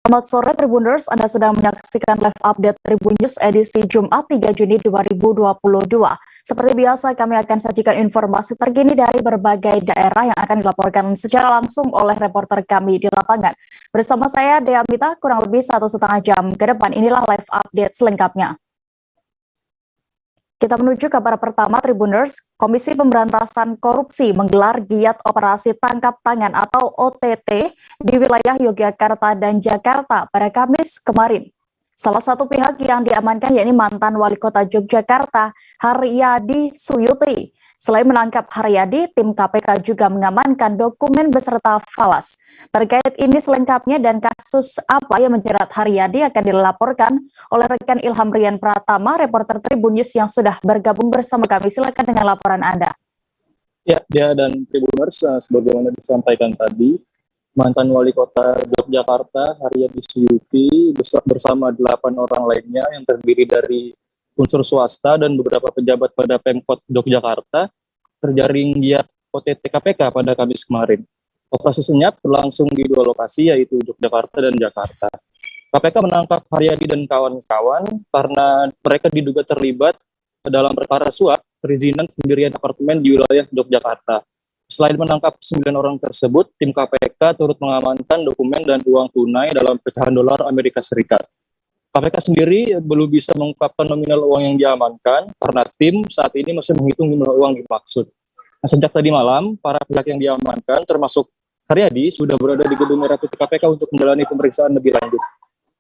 Selamat sore Tribuners, Anda sedang menyaksikan live update Tribun News edisi Jumat 3 Juni 2022. Seperti biasa kami akan sajikan informasi terkini dari berbagai daerah yang akan dilaporkan secara langsung oleh reporter kami di lapangan. Bersama saya Dea Mita, kurang lebih 1,5 jam ke depan inilah live update selengkapnya. Kita menuju kabar pertama Tribuners, Komisi Pemberantasan Korupsi menggelar giat operasi tangkap tangan atau OTT di wilayah Yogyakarta dan Jakarta pada Kamis kemarin. Salah satu pihak yang diamankan yakni mantan Wali Kota Yogyakarta, Haryadi Suyuti. Selain menangkap Haryadi, tim KPK juga mengamankan dokumen beserta falas. Terkait ini selengkapnya dan kasus apa yang menjerat Haryadi akan dilaporkan oleh rekan Ilham Rian Pratama, reporter Tribun News yang sudah bergabung bersama kami. Silakan dengan laporan Anda. Ya, Dea dan Tribuners, sebagaimana disampaikan tadi, mantan Wali Kota Yogyakarta, Haryadi Suyuti, bersama 8 orang lainnya yang terdiri dari unsur swasta dan beberapa pejabat pada Pemkot Yogyakarta, terjaring giat OTT KPK pada Kamis kemarin. Operasi senyap berlangsung di 2 lokasi, yaitu Yogyakarta dan Jakarta. KPK menangkap Haryadi dan kawan-kawan karena mereka diduga terlibat dalam perkara suap perizinan pendirian apartemen di wilayah Yogyakarta. Selain menangkap 9 orang tersebut, tim KPK turut mengamankan dokumen dan uang tunai dalam pecahan dolar Amerika Serikat. KPK sendiri belum bisa mengungkapkan nominal uang yang diamankan karena tim saat ini masih menghitung jumlah uang dimaksud. Nah, sejak tadi malam, para pihak yang diamankan termasuk Haryadi sudah berada di gedung merah putih KPK untuk menjalani pemeriksaan lebih lanjut.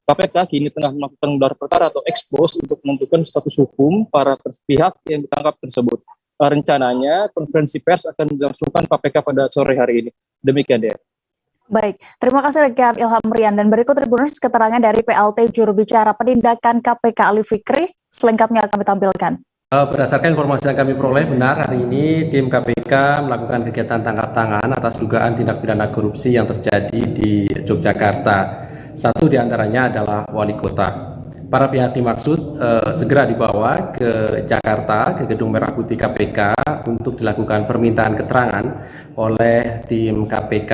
KPK kini tengah melakukan gelar perkara atau ekspos untuk menentukan status hukum para pihak yang ditangkap tersebut. Rencananya konferensi pers akan dilangsungkan KPK pada sore hari ini. Demikian ya. Baik, terima kasih rekan Ilham Rian dan berikut Tribuners keterangan dari PLT juru bicara penindakan KPK Ali Fikri, selengkapnya akan ditampilkan. Berdasarkan informasi yang kami peroleh, benar hari ini tim KPK melakukan kegiatan tangkap tangan atas dugaan tindak pidana korupsi yang terjadi di Yogyakarta. Satu diantaranya adalah wali kota. Para pihak dimaksud segera dibawa ke Jakarta, ke Gedung Merah Putih KPK untuk dilakukan permintaan keterangan oleh tim KPK.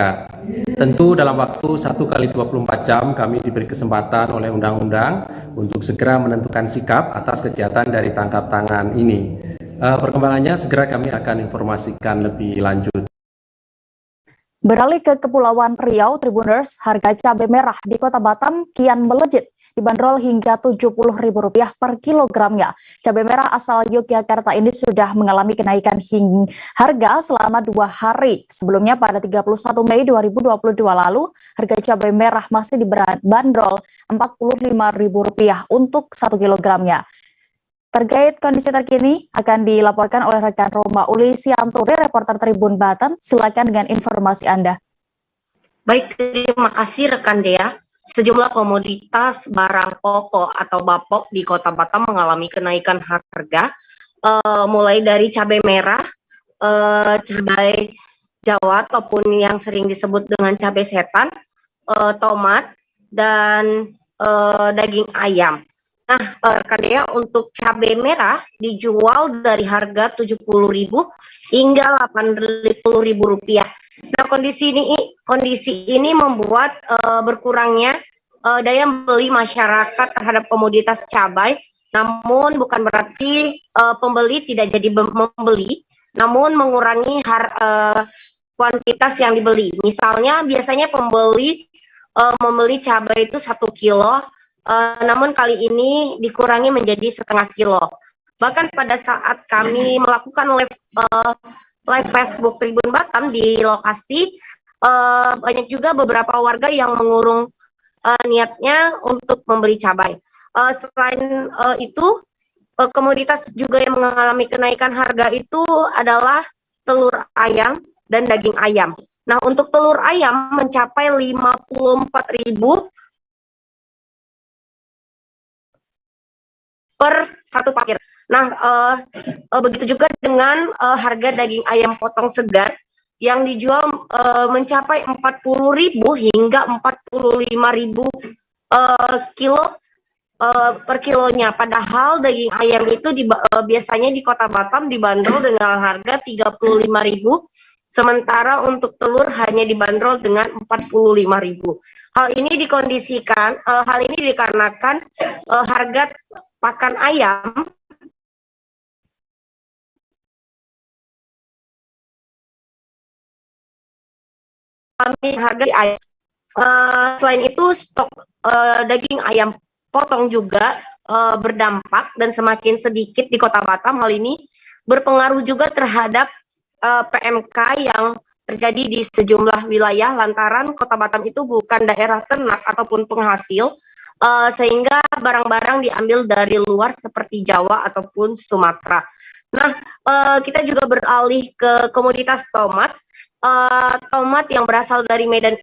Tentu dalam waktu 1x24 jam kami diberi kesempatan oleh undang-undang untuk segera menentukan sikap atas kegiatan dari tangkap tangan ini. Perkembangannya segera kami akan informasikan lebih lanjut. Beralih ke Kepulauan Riau, Tribuners, harga cabai merah di Kota Batam kian melejit, dibanderol hingga Rp70.000 per kilogramnya. Cabai merah asal Yogyakarta ini sudah mengalami kenaikan harga selama 2 hari. Sebelumnya pada 31 Mei 2022 lalu, harga cabai merah masih dibanderol Rp45.000 untuk 1 kilogramnya. Terkait kondisi terkini akan dilaporkan oleh rekan Roma Uli Sianturi, reporter Tribun Batam. Silakan dengan informasi Anda. Baik, terima kasih rekan Dea. Sejumlah komoditas barang pokok atau bapok di Kota Batam mengalami kenaikan harga, mulai dari cabai merah, cabai Jawa ataupun yang sering disebut dengan cabai setan, tomat, dan daging ayam. Nah, rekan Dea, untuk cabai merah dijual dari harga Rp70.000 hingga Rp80.000. Nah, kondisi ini membuat berkurangnya daya beli masyarakat terhadap komoditas cabai. Namun bukan berarti pembeli tidak jadi membeli, namun mengurangi kuantitas yang dibeli. Misalnya biasanya pembeli membeli cabai itu 1 kilo. Namun kali ini dikurangi menjadi setengah kilo. Bahkan pada saat kami melakukan live Facebook Tribun Batam di lokasi, banyak juga beberapa warga yang mengurung niatnya untuk membeli cabai. Selain itu, komoditas juga yang mengalami kenaikan harga itu adalah telur ayam dan daging ayam. Nah, untuk telur ayam mencapai Rp54.000 per 1 paket. Nah, begitu juga dengan harga daging ayam potong segar yang dijual mencapai Rp40.000 hingga Rp45.000 per kilonya. Padahal daging ayam itu biasanya di Kota Batam dibanderol dengan harga Rp35.000 sementara untuk telur hanya dibanderol dengan 45.000. Hal ini dikarenakan harga pakan ayam harga ayam. Selain itu stok daging ayam potong juga berdampak dan semakin sedikit di Kota Batam. Hal ini berpengaruh juga terhadap PMK yang terjadi di sejumlah wilayah lantaran Kota Batam itu bukan daerah ternak ataupun penghasil, sehingga barang-barang diambil dari luar seperti Jawa ataupun Sumatera. Nah, kita juga beralih ke komoditas tomat. Tomat yang berasal dari Medan,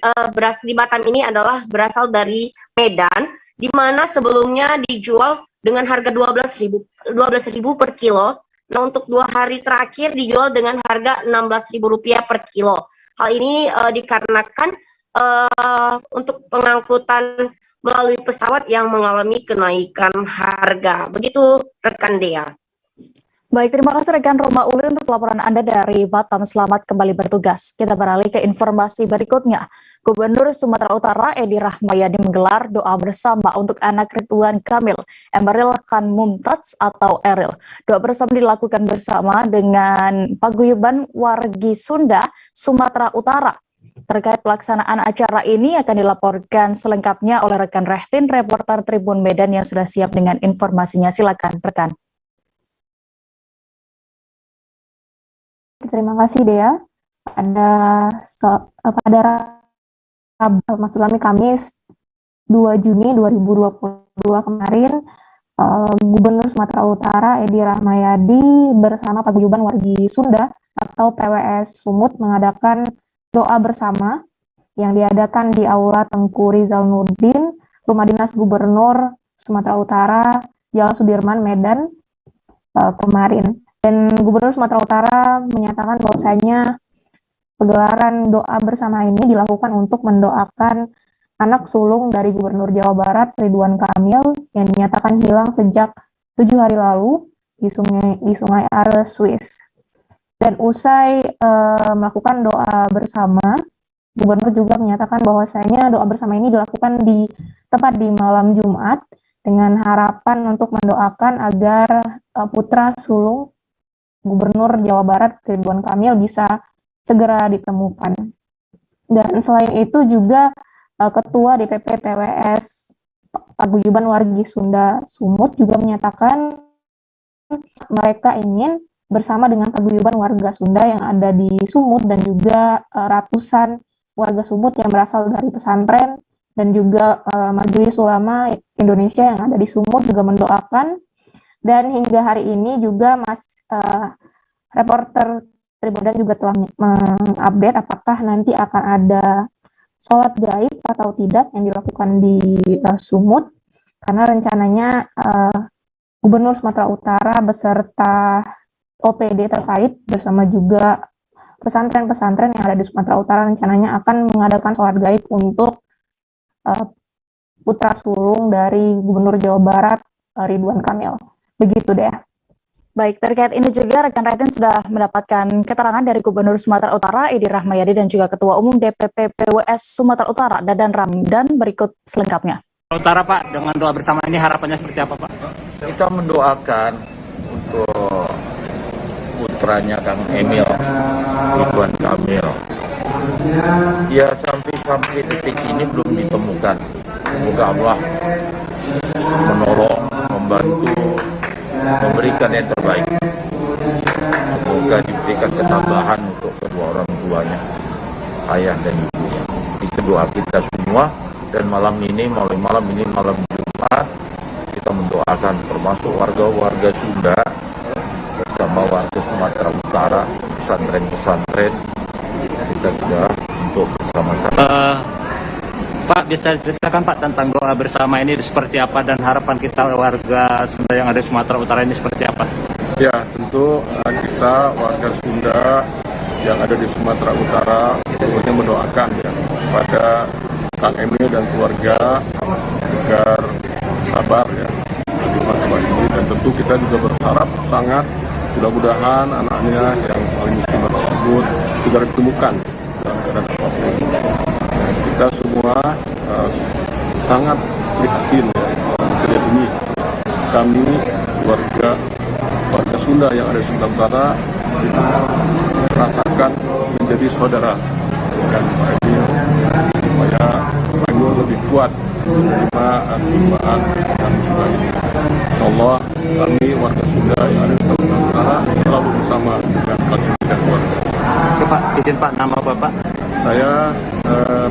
di Batam ini adalah berasal dari Medan, di mana sebelumnya dijual dengan harga 12.000 per kilo. Nah, untuk 2 hari terakhir dijual dengan harga Rp16.000 per kilo. Hal ini dikarenakan untuk pengangkutan melalui pesawat yang mengalami kenaikan harga. Begitu rekan Dea. Baik, terima kasih rekan Roma Uli untuk laporan Anda dari Batam. Selamat kembali bertugas. Kita beralih ke informasi berikutnya. Gubernur Sumatera Utara Edi Rahmayadi menggelar doa bersama untuk anak Ridwan Kamil, Emeril Khan Mumtaz atau Eril. Doa bersama dilakukan bersama dengan Paguyuban Wargi Sunda, Sumatera Utara. Terkait pelaksanaan acara ini akan dilaporkan selengkapnya oleh rekan Rehtin, reporter Tribun Medan yang sudah siap dengan informasinya. Silakan rekan. Terima kasih Dea. Maksud kami Kamis 2 Juni 2022 kemarin, Gubernur Sumatera Utara Edi Rahmayadi bersama Paguyuban Wargi Sunda atau PWS Sumut mengadakan doa bersama yang diadakan di Aula Tengku Rizal Nurdin, Rumah Dinas Gubernur Sumatera Utara, Jalan Sudirman, Medan kemarin. Dan Gubernur Sumatera Utara menyatakan bahwasanya pegelaran doa bersama ini dilakukan untuk mendoakan anak sulung dari Gubernur Jawa Barat Ridwan Kamil yang dinyatakan hilang sejak 7 hari lalu di Sungai Are, Swiss. Dan usai melakukan doa bersama, Gubernur juga menyatakan bahwasanya doa bersama ini dilakukan tepat di malam Jumat dengan harapan untuk mendoakan agar putra sulung Gubernur Jawa Barat Ridwan Kamil bisa segera ditemukan. Dan selain itu juga Ketua DPP PWS Paguyuban Wargi Sunda Sumut juga menyatakan mereka ingin bersama dengan paguyuban warga Sunda yang ada di Sumut dan juga ratusan warga Sumut yang berasal dari pesantren dan juga Majelis Ulama Indonesia yang ada di Sumut juga mendoakan. Dan hingga hari ini juga reporter Tribun juga telah mengupdate apakah nanti akan ada sholat gaib atau tidak yang dilakukan di Sumut, karena rencananya Gubernur Sumatera Utara beserta OPD terkait bersama juga pesantren-pesantren yang ada di Sumatera Utara rencananya akan mengadakan sholat gaib untuk putra sulung dari Gubernur Jawa Barat Ridwan Kamil. Begitu deh. Baik, terkait ini juga rekan Rehtin sudah mendapatkan keterangan dari Gubernur Sumatera Utara Edi Rahmayadi dan juga Ketua Umum DPP PWS Sumatera Utara Dadan Ramdan. Berikut selengkapnya. Utara Pak, dengan doa bersama ini harapannya seperti apa Pak? Kita mendoakan untuk putranya Kang Emil Ridwan Kamil. Ya sampai detik ini belum ditemukan. Semoga Allah menolong, membantu, memberikan yang terbaik. Semoga diberikan ketambahan untuk kedua orang tuanya, ayah dan ibunya. Itu doa kita semua. Dan malam Jumat, kita mendoakan termasuk warga-warga Sunda bersama warga Sumatera Utara, pesantren-pesantren, kita sudah untuk bersama-sama. Pak, bisa ceritakan Pak tentang doa bersama ini seperti apa dan harapan kita warga Sunda yang ada di Sumatera Utara ini seperti apa? Ya, tentu kita warga Sunda yang ada di Sumatera Utara tentunya mendoakan ya pada Kang Emil dan keluarga agar sabar ya di masa ini, dan tentu kita juga berharap sangat mudah-mudahan anaknya yang paling musibah tersebut segera ditemukan dalam keadaan apapun. Kita semua sangat prihatin dalam kejadian ini. Kami warga Sunda yang ada di Sumatera Utara merasakan menjadi saudara dengan Pak Emil, supaya Pak Emil lebih kuat menerima cobaan dan musibah ini. Insyaallah kami warga Sunda yang ada di Sumatera Utara selalu bersama dengan Pak Emil dan keluarga. Pak, izin Pak, nama Bapak? Saya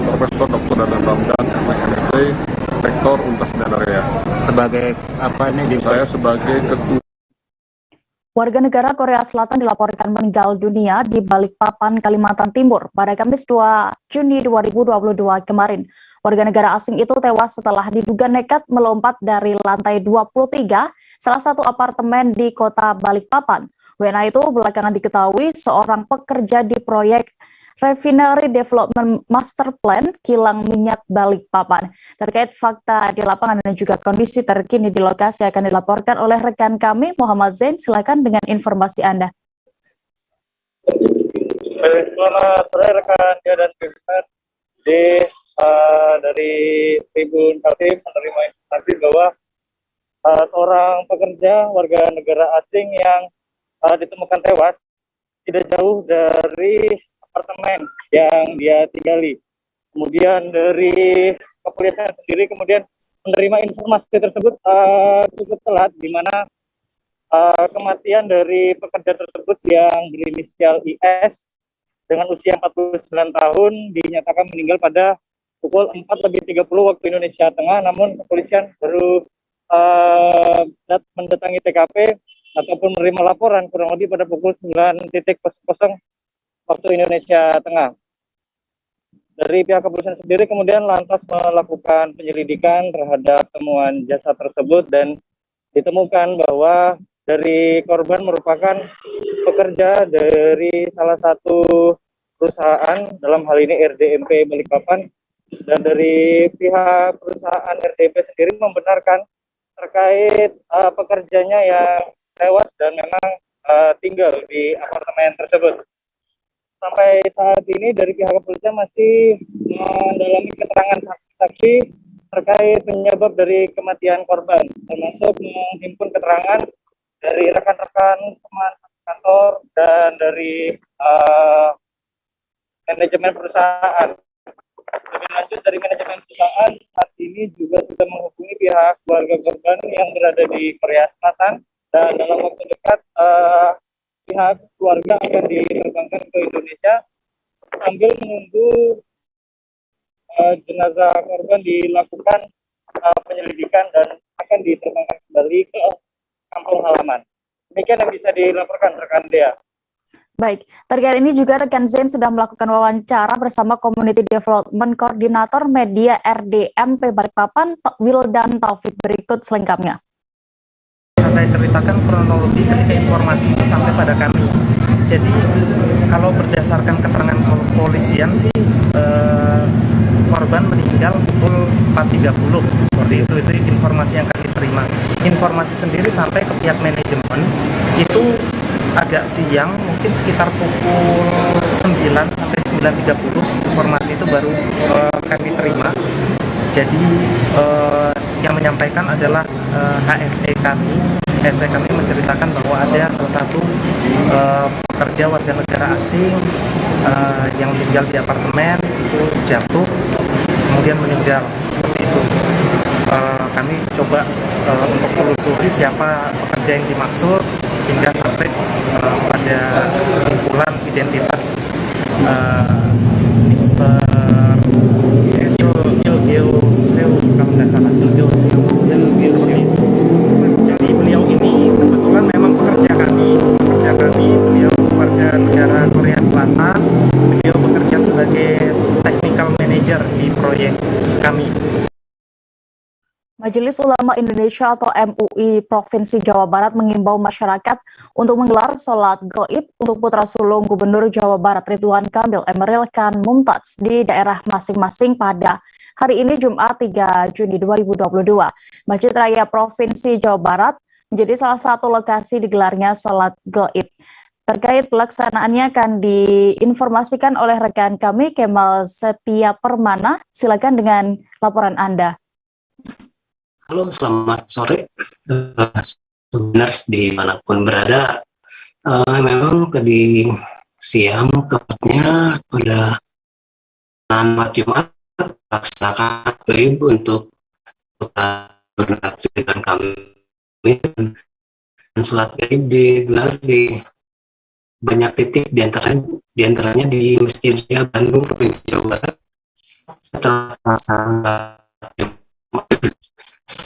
Profesor Dr. Dadan Ramdan, MSc, Rektor Universitas Area. Sebagai apa ini? Saya sebagai Ketua. Warga negara Korea Selatan dilaporkan meninggal dunia di Balikpapan, Kalimantan Timur pada Kamis 2 Juni 2022 kemarin. Warga negara asing itu tewas setelah diduga nekat melompat dari lantai 23 salah satu apartemen di kota Balikpapan. WNA itu belakangan diketahui seorang pekerja di proyek Refinery Development Master Plan Kilang Minyak Balikpapan. Terkait fakta di lapangan dan juga kondisi terkini di lokasi akan dilaporkan oleh rekan kami Muhammad Zain. Silakan dengan informasi Anda. Selamat sore rekan dia dan pemirsa. Dari Tribun Kaltim menerima informasi bahwa seorang pekerja warga negara asing yang ditemukan tewas tidak jauh dari apartemen yang dia tinggali. Kemudian dari kepolisian sendiri kemudian menerima informasi tersebut cukup telat, di mana kematian dari pekerja tersebut yang berinisial IS dengan usia 49 tahun dinyatakan meninggal pada pukul 4:30 waktu Indonesia Tengah, namun kepolisian baru mendatangi TKP ataupun menerima laporan kurang lebih pada pukul 9:00 waktu Indonesia Tengah. Dari pihak kepolisian sendiri kemudian lantas melakukan penyelidikan terhadap temuan jasad tersebut dan ditemukan bahwa dari korban merupakan pekerja dari salah satu perusahaan, dalam hal ini RDMP Balikpapan, dan dari pihak perusahaan RDMP sendiri membenarkan terkait pekerjanya yang tewas dan memang tinggal di apartemen tersebut. Sampai saat ini dari pihak kepolisian masih mendalami keterangan saksi terkait penyebab dari kematian korban, termasuk menghimpun keterangan dari rekan-rekan teman kantor dan dari manajemen perusahaan. Lebih lanjut dari manajemen perusahaan saat ini juga sudah menghubungi pihak keluarga korban yang berada di Korea Selatan, dan dalam waktu dekat pihak keluarga akan diterbangkan ke Indonesia sambil menunggu jenazah korban dilakukan penyelidikan dan akan diterbangkan kembali ke kampung halaman. Demikian yang bisa dilaporkan rekan Dea. Baik, terkait ini juga rekan Zain sudah melakukan wawancara bersama Community Development Coordinator Media RDMP Balikpapan, Wildan Taufik. Berikut selengkapnya. Saya ceritakan kronologi ketika informasi itu sampai pada kami. Jadi kalau berdasarkan keterangan kepolisian sih korban meninggal pukul 4.30 seperti itu informasi yang kami terima. Informasi sendiri sampai ke pihak manajemen itu agak siang, mungkin sekitar pukul 9 sampai 9.30 informasi itu baru kami terima. Jadi yang menyampaikan adalah HSE kami. HSE kami menceritakan bahwa ada salah satu pekerja warga negara asing yang tinggal di apartemen itu jatuh kemudian meninggal seperti itu. Kami coba untuk telusuri siapa pekerja yang dimaksud sehingga sampai pada kesimpulan identitas Mr. Geo kalau nggak salah Geo. Jadi beliau ini kebetulan memang pekerja kami. Beliau warga negara Korea Selatan. Beliau bekerja sebagai technical manager di proyek kami. Majelis Ulama Indonesia atau MUI Provinsi Jawa Barat mengimbau masyarakat untuk menggelar sholat gaib untuk putra sulung Gubernur Jawa Barat Ridwan Kamil Emeril Khan Mumtaz di daerah masing-masing pada hari ini Jumat 3 Juni 2022. Masjid Raya Provinsi Jawa Barat menjadi salah satu lokasi digelarnya sholat gaib. Terkait pelaksanaannya akan diinformasikan oleh rekan kami Kemal Setia Permana. Silakan dengan laporan Anda. Halo, selamat sore. Sebenarnya dimanapun berada, memang tadi siang tepatnya pada malam Jumat laksanakan gaib untuk dengan kami dan sholat gaib digelar di banyak titik, diantaranya di Masjid Raya Bandung, Provinsi Jawa Barat. Setelah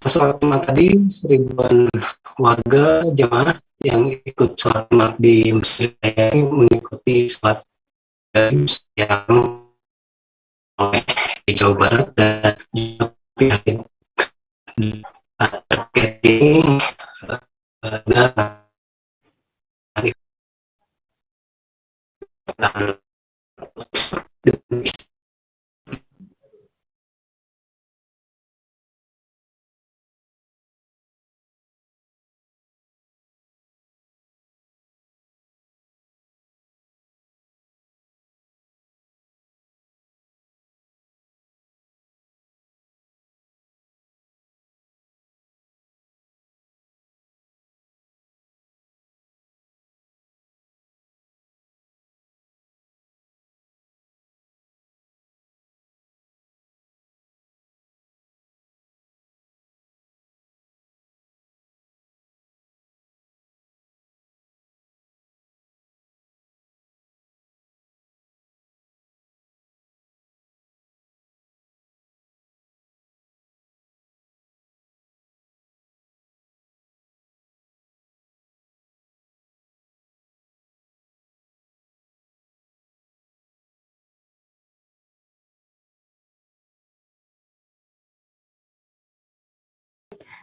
sholat Jumat tadi, seribuan warga jemaah yang ikut sholat Jumat di Masjid Raya ini mengikuti sholat gaib yang di Jawa Barat dan pihak terkait ini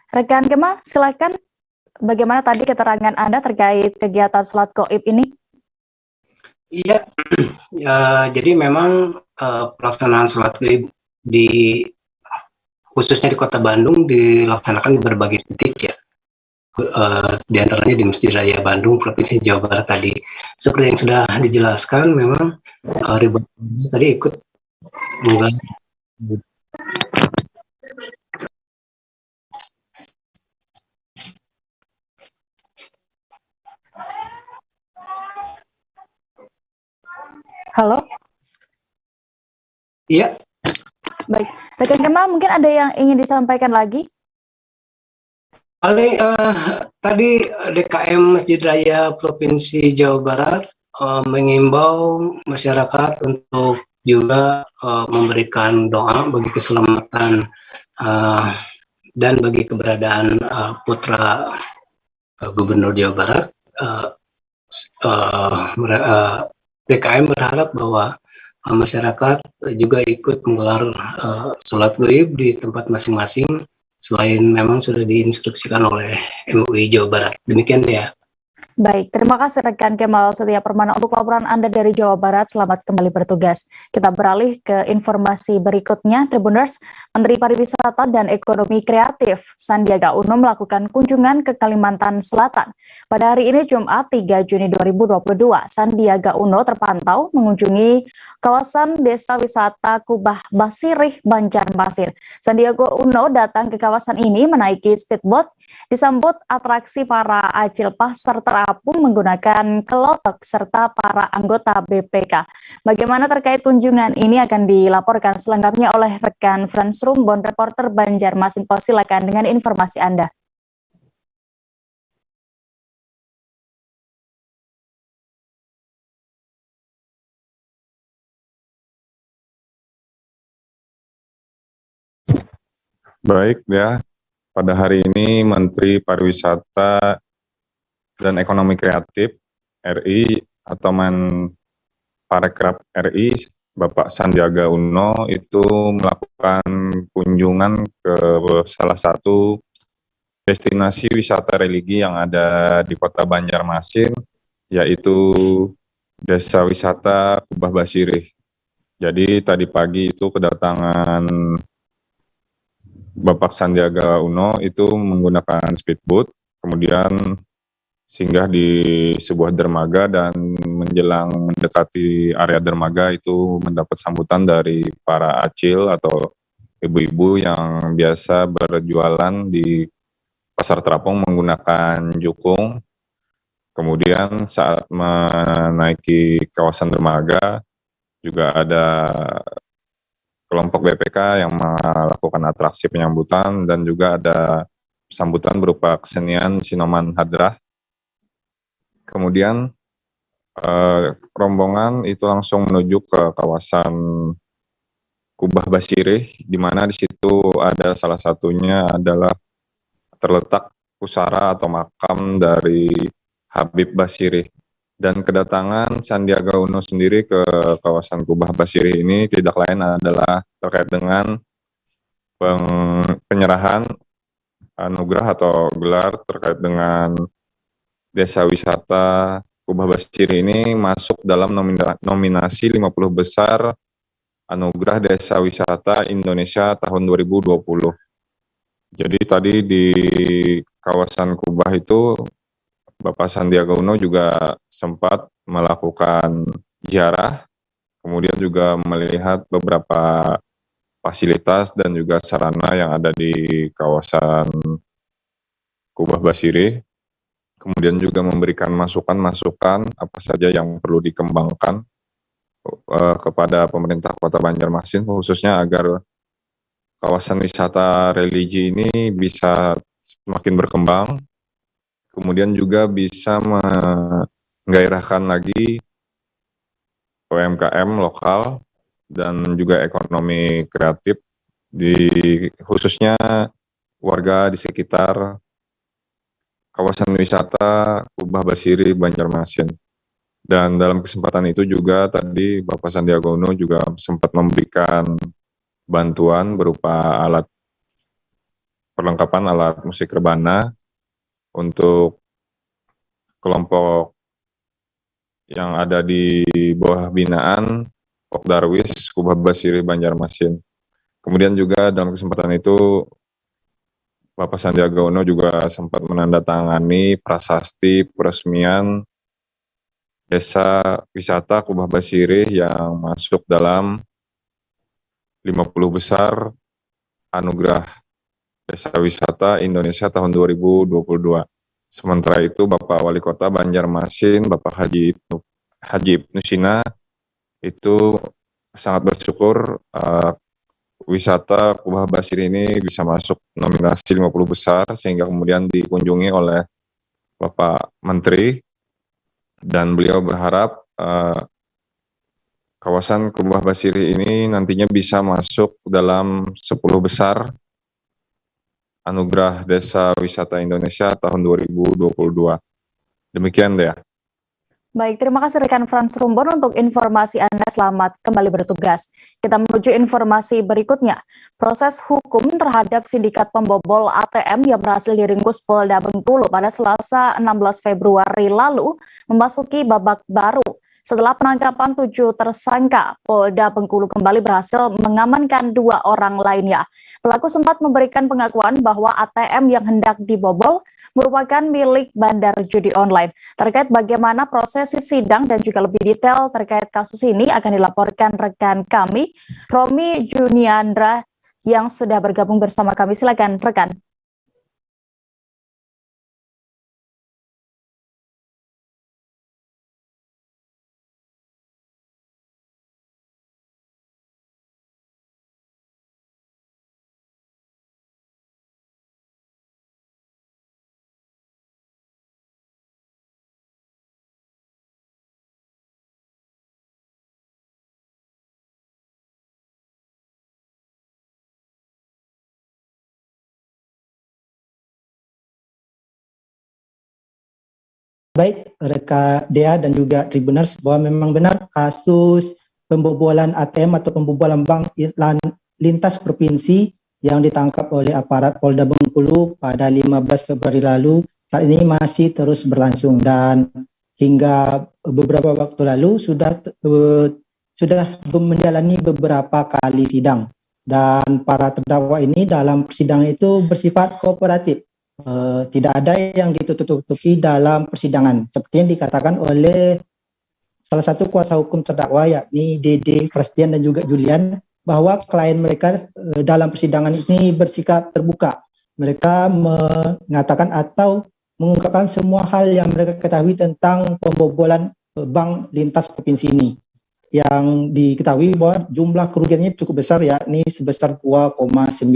Rekan Kemal, silakan. Bagaimana tadi keterangan Anda terkait kegiatan sholat gaib ini? Iya, jadi memang pelaksanaan sholat gaib khususnya di Kota Bandung dilaksanakan di berbagai titik ya. Di antaranya di Masjid Raya Bandung, Provinsi Jawa Barat tadi. Seperti yang sudah dijelaskan, memang ribuan warga tadi ikut menggelar. Halo? Iya. Baik, rekan Kemal mungkin ada yang ingin disampaikan lagi? Tadi DKM Masjid Raya Provinsi Jawa Barat mengimbau masyarakat untuk juga memberikan doa bagi keselamatan dan bagi keberadaan putra Gubernur Jawa Barat. DKM berharap bahwa masyarakat juga ikut menggelar sholat gaib di tempat masing-masing, selain memang sudah diinstruksikan oleh MUI Jawa Barat. Demikian ya. Baik, terima kasih rekan Kemal Setia Permana untuk laporan Anda dari Jawa Barat. Selamat kembali bertugas. Kita beralih ke informasi berikutnya. Tribuners, Menteri Pariwisata dan Ekonomi Kreatif Sandiaga Uno melakukan kunjungan ke Kalimantan Selatan. Pada hari ini Jumat 3 Juni 2022, Sandiaga Uno terpantau mengunjungi kawasan Desa Wisata Kubah Basirih, Banjarmasin. Sandiaga Uno datang ke kawasan ini menaiki speedboat, disambut atraksi para acil pasar terapung menggunakan kelotok serta para anggota BPK. Bagaimana terkait kunjungan ini akan dilaporkan selengkapnya oleh rekan Frans Rumbon, reporter Banjarmasin Pos. Silakan dengan informasi Anda. Baik ya, pada hari ini Menteri Pariwisata dan Ekonomi Kreatif RI atau Menparekraf RI, Bapak Sandiaga Uno itu melakukan kunjungan ke salah satu destinasi wisata religi yang ada di Kota Banjarmasin, yaitu Desa Wisata Kubah Basirih. Jadi tadi pagi itu kedatangan Bapak Sandiaga Uno itu menggunakan speedboat, kemudian singgah di sebuah dermaga dan menjelang mendekati area dermaga itu mendapat sambutan dari para acil atau ibu-ibu yang biasa berjualan di Pasar Terapung menggunakan jukung. Kemudian saat menaiki kawasan dermaga juga ada kelompok BPK yang melakukan atraksi penyambutan dan juga ada sambutan berupa kesenian Sinoman Hadrah. Kemudian rombongan itu langsung menuju ke kawasan Kubah Basirih, di mana di situ ada salah satunya adalah terletak pusara atau makam dari Habib Basirih. Dan kedatangan Sandiaga Uno sendiri ke kawasan Kubah Basirih ini tidak lain adalah terkait dengan penyerahan anugerah atau gelar terkait dengan Desa Wisata Kubah Basirih ini masuk dalam nominasi 50 besar Anugerah Desa Wisata Indonesia tahun 2020. Jadi tadi di kawasan Kubah itu Bapak Sandiaga Uno juga sempat melakukan ziarah, kemudian juga melihat beberapa fasilitas dan juga sarana yang ada di kawasan Kubah Basirih. Kemudian juga memberikan masukan-masukan apa saja yang perlu dikembangkan kepada pemerintah Kota Banjarmasin, khususnya agar kawasan wisata religi ini bisa semakin berkembang, kemudian juga bisa menggairahkan lagi UMKM lokal dan juga ekonomi kreatif di khususnya warga di sekitar kawasan wisata Kubah Basirih Banjarmasin. Dan dalam kesempatan itu juga tadi Bapak Sandiaga Uno juga sempat memberikan bantuan berupa perlengkapan alat musik rebana untuk kelompok yang ada di bawah binaan Pok Darwis Kubah Basirih Banjarmasin. Kemudian juga dalam kesempatan itu Bapak Sandiaga Uno juga sempat menandatangani prasasti peresmian Desa Wisata Kubah Basirih yang masuk dalam 50 besar Anugerah Desa Wisata Indonesia tahun 2022. Sementara itu Bapak Wali Kota Banjarmasin, Bapak Haji Ibnu Sina, itu sangat bersyukur wisata Kubah Basirih ini bisa masuk nominasi 50 besar sehingga kemudian dikunjungi oleh Bapak Menteri, dan beliau berharap kawasan Kubah Basirih ini nantinya bisa masuk dalam 10 besar Anugerah Desa Wisata Indonesia tahun 2022. Demikian deh. Baik, terima kasih rekan Frans Rumbon untuk informasi Anda. Selamat kembali bertugas. Kita menuju informasi berikutnya. Proses hukum terhadap sindikat pembobol ATM yang berhasil diringkus Polda Bengkulu pada Selasa 16 Februari lalu memasuki babak baru. Setelah penangkapan 7 tersangka, Polda Bengkulu kembali berhasil mengamankan 2 orang lainnya. Pelaku sempat memberikan pengakuan bahwa ATM yang hendak dibobol merupakan milik bandar judi online. Terkait bagaimana prosesi sidang dan juga lebih detail terkait kasus ini akan dilaporkan rekan kami, Romi Juniandra, yang sudah bergabung bersama kami. Silakan rekan. Baik, rekan Dea dan juga Tribuners, bahwa memang benar kasus pembobolan ATM atau pembobolan bank lintas provinsi yang ditangkap oleh aparat Polda Bengkulu pada 15 Februari lalu saat ini masih terus berlangsung, dan hingga beberapa waktu lalu sudah menjalani beberapa kali sidang, dan para terdakwa ini dalam persidangan itu bersifat kooperatif tidak ada yang ditutup-tutupi dalam persidangan seperti yang dikatakan oleh salah satu kuasa hukum terdakwa yakni Dede, Frastian dan juga Julian, bahwa klien mereka dalam persidangan ini bersikap terbuka. Mereka mengatakan atau mengungkapkan semua hal yang mereka ketahui tentang pembobolan bank lintas provinsi ini. Yang diketahui bahwa jumlah kerugiannya cukup besar, yakni sebesar 2,9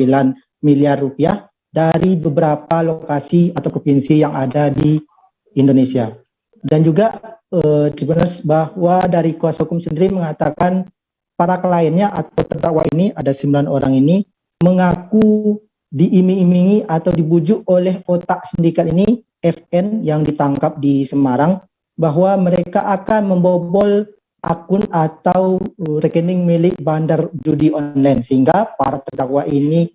miliar rupiah dari beberapa lokasi atau provinsi yang ada di Indonesia. Dan juga Tribuners bahwa dari kuasa hukum sendiri mengatakan para kliennya atau terdakwa ini, ada 9 orang ini, mengaku diiming-imingi atau dibujuk oleh otak sindikat ini, FN, yang ditangkap di Semarang, bahwa mereka akan membobol akun atau rekening milik bandar judi online, sehingga para terdakwa ini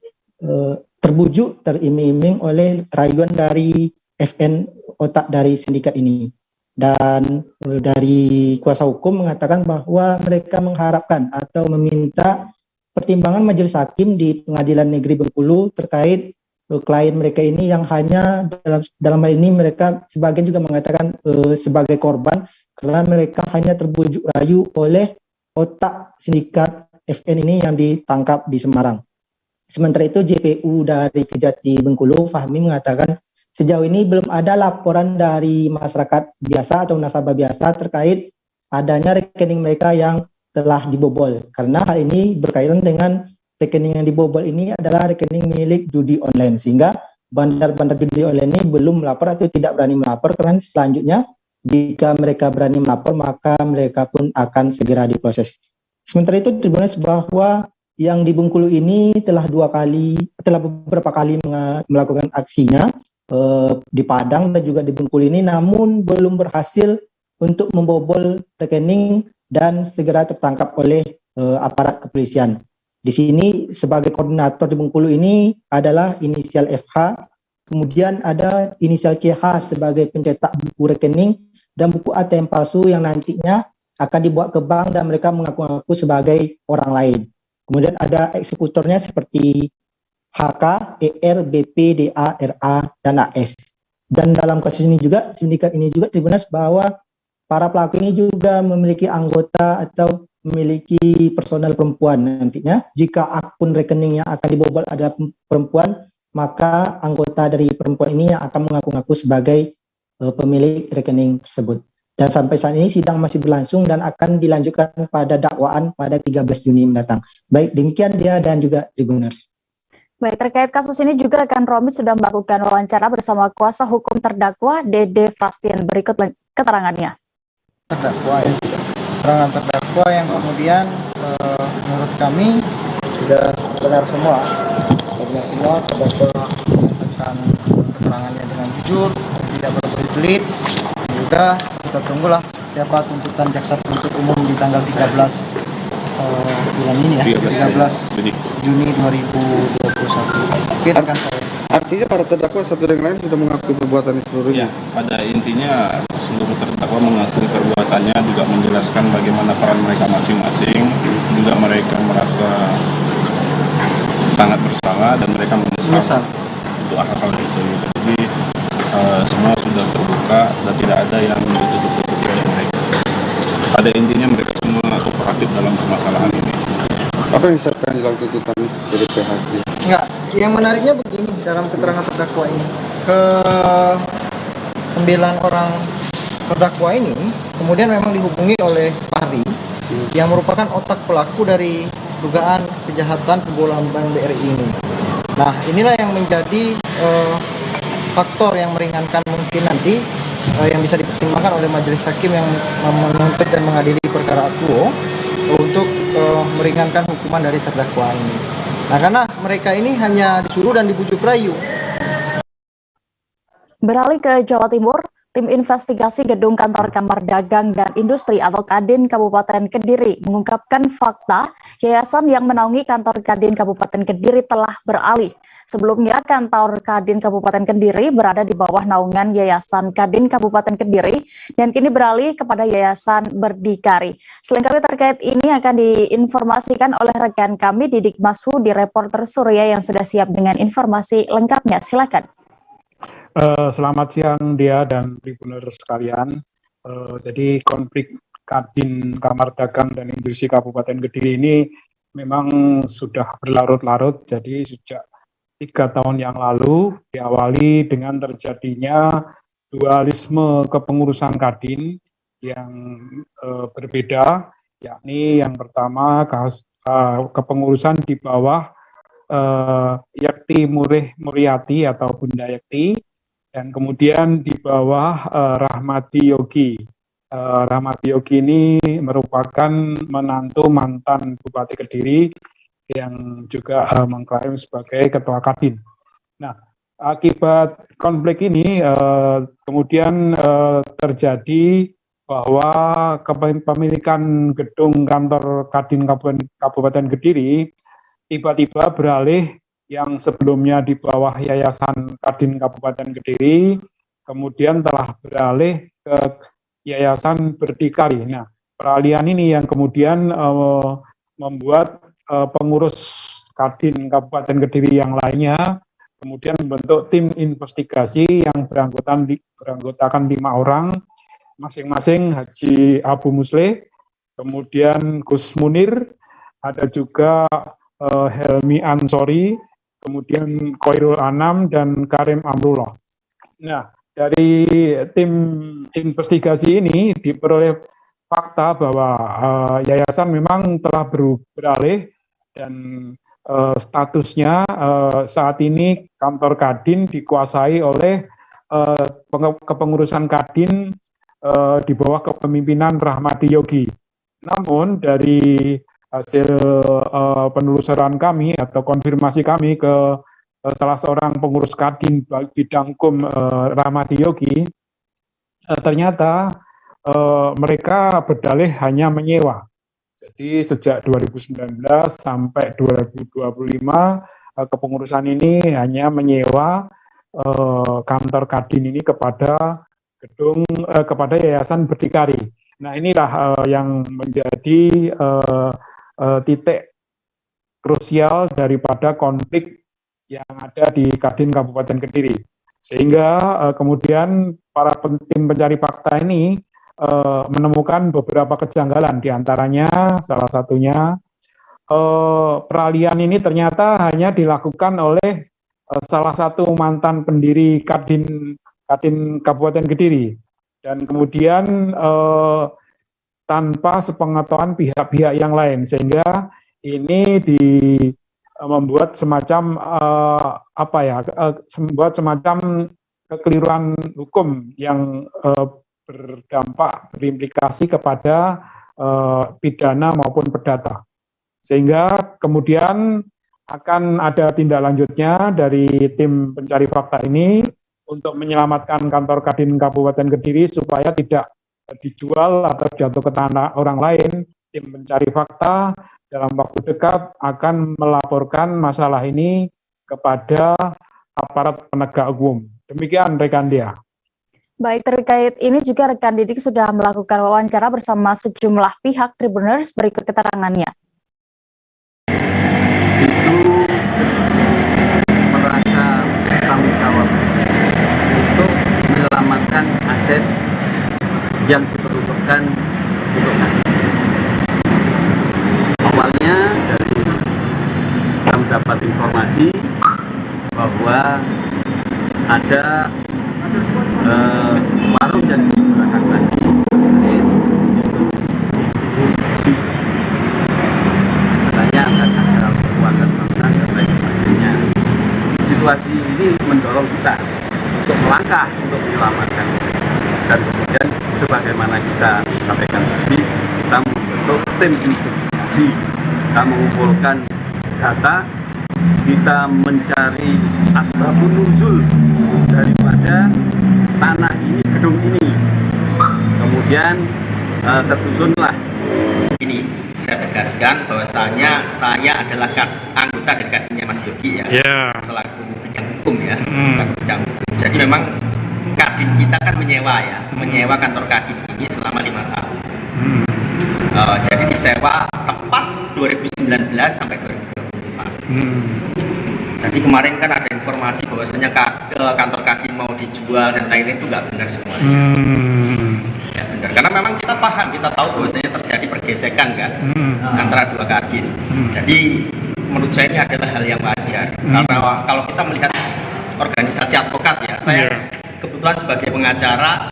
terbujuk, teriming-iming oleh rayuan dari FN, otak dari sindikat ini. Dan dari kuasa hukum mengatakan bahwa mereka mengharapkan atau meminta pertimbangan majelis hakim di Pengadilan Negeri Bengkulu terkait klien mereka ini yang hanya dalam hal ini mereka sebagian juga mengatakan sebagai korban karena mereka hanya terbujuk rayu oleh otak sindikat FN ini yang ditangkap di Semarang. Sementara itu JPU dari Kejati Bengkulu, Fahmi, mengatakan sejauh ini belum ada laporan dari masyarakat biasa atau nasabah biasa terkait adanya rekening mereka yang telah dibobol. Karena hal ini berkaitan dengan rekening yang dibobol ini adalah rekening milik judi online, sehingga bandar-bandar judi online ini belum melapor atau tidak berani melapor, karena selanjutnya jika mereka berani melapor maka mereka pun akan segera diproses. Sementara itu Tribuners bahwa yang di Bengkulu ini telah beberapa kali melakukan aksinya di Padang dan juga di Bengkulu ini, namun belum berhasil untuk membobol rekening dan segera tertangkap oleh aparat kepolisian. Di sini sebagai koordinator di Bengkulu ini adalah inisial FH, kemudian ada inisial CH sebagai pencetak buku rekening dan buku ATM palsu yang nantinya akan dibawa ke bank dan mereka mengaku-ngaku sebagai orang lain. Kemudian ada eksekutornya seperti HK, ER, BP, DA, RA, dan AS. Dan dalam kasus ini juga, sindikat ini juga Tribuners bahwa para pelaku ini juga memiliki anggota atau memiliki personel perempuan nantinya. Jika akun rekening yang akan dibobol adalah perempuan, maka anggota dari perempuan ini yang akan mengaku-ngaku sebagai pemilik rekening tersebut. Dan sampai saat ini sidang masih berlangsung dan akan dilanjutkan pada dakwaan pada 13 Juni mendatang. Baik, demikian dia dan juga Tribuners. Baik, terkait kasus ini juga rekan Romi sudah melakukan wawancara bersama kuasa hukum terdakwa Dede Frastian. Berikut keterangannya. Terdakwa ya, keterangan terdakwa yang kemudian menurut kami sudah benar semua. Terdakwa menyatakan keterangannya dengan jujur, tidak berbelit-belit. Juga kita tunggulah siapa tuntutan jaksa penuntut umum di tanggal 13 bulan ini ya, 13 Juni 2021. Mungkin akan saya. Artinya para terdakwa satu dengan lain sudah mengakui perbuatan seluruhnya. Ya, pada intinya seluruh terdakwa mengakui perbuatannya, juga menjelaskan bagaimana peran mereka masing-masing. Juga mereka merasa sangat bersalah dan mereka menyesal untuk hal-hal itu. Jadi semua sudah terbuka dan tidak ada yang ditutup-tutupi oleh mereka. Pada intinya mereka semua kooperatif dalam permasalahan ini. Apa yang disampaikan dalam tuntutan dari pihak? Enggak, yang menariknya begini dalam keterangan terdakwa ini, ke 9 orang terdakwa ini kemudian memang dihubungi oleh Fahri yang merupakan otak pelaku dari dugaan kejahatan pembobolan bank BRI ini. Nah, inilah yang menjadi faktor yang meringankan mungkin nanti yang bisa dipertimbangkan oleh majelis hakim yang menuntut dan mengadili perkara akuo untuk meringankan hukuman dari terdakwa ini. Nah, karena mereka ini hanya disuruh dan dibujuk rayu. Beralih ke Jawa Timur, tim investigasi Gedung Kantor Kamar Dagang dan Industri atau Kadin Kabupaten Kediri mengungkapkan fakta yayasan yang menaungi kantor Kadin Kabupaten Kediri telah beralih. Sebelumnya, kantor Kadin Kabupaten Kediri berada di bawah naungan Yayasan Kadin Kabupaten Kediri dan kini beralih kepada Yayasan Berdikari. Selengkapnya terkait ini akan diinformasikan oleh rekan kami Didik Mashu di Reporter Surya yang sudah siap dengan informasi lengkapnya. Silakan. Selamat siang Dea dan Tribuners sekalian. Jadi konflik Kadin Kamar Dagang dan Industri Kabupaten Kediri ini memang sudah berlarut-larut. Jadi sejak 3 tahun yang lalu diawali dengan terjadinya dualisme kepengurusan Kadin yang berbeda, yakni yang pertama kepengurusan di bawah Yakti Muryati atau Bunda Yakti, dan kemudian di bawah Rahmadi Yogi. Rahmadi Yogi ini merupakan menantu mantan Bupati Kediri yang juga mengklaim sebagai Ketua Kadin. Nah, akibat konflik ini kemudian terjadi bahwa kepemilikan gedung kantor Kadin Kabupaten Kediri tiba-tiba beralih yang sebelumnya di bawah Yayasan Kadin Kabupaten Kediri, kemudian telah beralih ke Yayasan Berdikari. Nah, peralihan ini yang kemudian membuat pengurus Kadin Kabupaten Kediri yang lainnya kemudian membentuk tim investigasi yang beranggotakan 5 orang, masing-masing Haji Abu Musleh, kemudian Gus Munir, ada juga Helmi Ansori, kemudian Khairul Anam dan Karim Amrullah. Nah, dari tim investigasi ini diperoleh fakta bahwa yayasan memang telah beralih dan statusnya saat ini kantor Kadin dikuasai oleh kepengurusan Kadin di bawah kepemimpinan Rahmadi Yogi. Namun dari hasil penelusuran kami atau konfirmasi kami ke salah seorang pengurus Kadin bidang hukum Rahmadi Yogi, ternyata mereka berdalih hanya menyewa. Jadi sejak 2019 sampai 2025 kepengurusan ini hanya menyewa kantor Kadin ini kepada kepada Yayasan Berdikari. Nah, inilah yang menjadi titik krusial daripada konflik yang ada di Kadin Kabupaten Kediri. Sehingga kemudian para tim pencari fakta ini menemukan beberapa kejanggalan, diantaranya salah satunya peralihan ini ternyata hanya dilakukan oleh salah satu mantan pendiri Kadin Kabupaten Kediri, dan kemudian tanpa sepengetahuan pihak-pihak yang lain, sehingga ini membuat semacam membuat semacam kekeliruan hukum yang berimplikasi kepada pidana maupun perdata, sehingga kemudian akan ada tindak lanjutnya dari tim pencari fakta ini untuk menyelamatkan kantor Kadin Kabupaten Kediri supaya tidak dijual atau jatuh ke tangan orang lain. Tim pencari fakta dalam waktu dekat akan melaporkan masalah ini kepada aparat penegak hukum. Demikian rekan Dia. Baik, terkait ini juga rekan Didik sudah melakukan wawancara bersama sejumlah pihak Tribuners, berikut keterangannya. Itu merasa bertanggung jawab untuk menyelamatkan aset yang diperuntukkan untuk Kadin. Awalnya dari kita mendapat informasi bahwa ada warung yang digunakan tadi katanya akan ada kekuatan bangsa dan lain sebagainya. Situasi ini mendorong kita untuk melangkah untuk menyelamatkan, dan kemudian sebagaimana kita sampaikan tadi, kita membentuk tim investigasi, kita mengumpulkan data, kita mencari asbabun nuzul daripada tanah ini, gedung ini. Kemudian tersusunlah ini. Saya tegaskan bahwasanya saya adalah anggota dari Kadinnya Mas Yogi ya, selaku bidang hukum ya, selaku bidang hukum. Jadi memang Kadin kita kan menyewa kantor Kadin ini selama 5 tahun. Jadi disewa tepat 2019 sampai 2024. Jadi kemarin kan ada informasi bahwasanya kantor Kadin mau dijual dan lain-lain, itu nggak benar semuanya. Ya benar, karena memang kita paham, kita tahu bahwasanya terjadi pergesekan kan antara dua Kadin. Jadi menurut saya ini adalah hal yang wajar. Karena kalau kita melihat organisasi advokat ya, saya kebetulan sebagai pengacara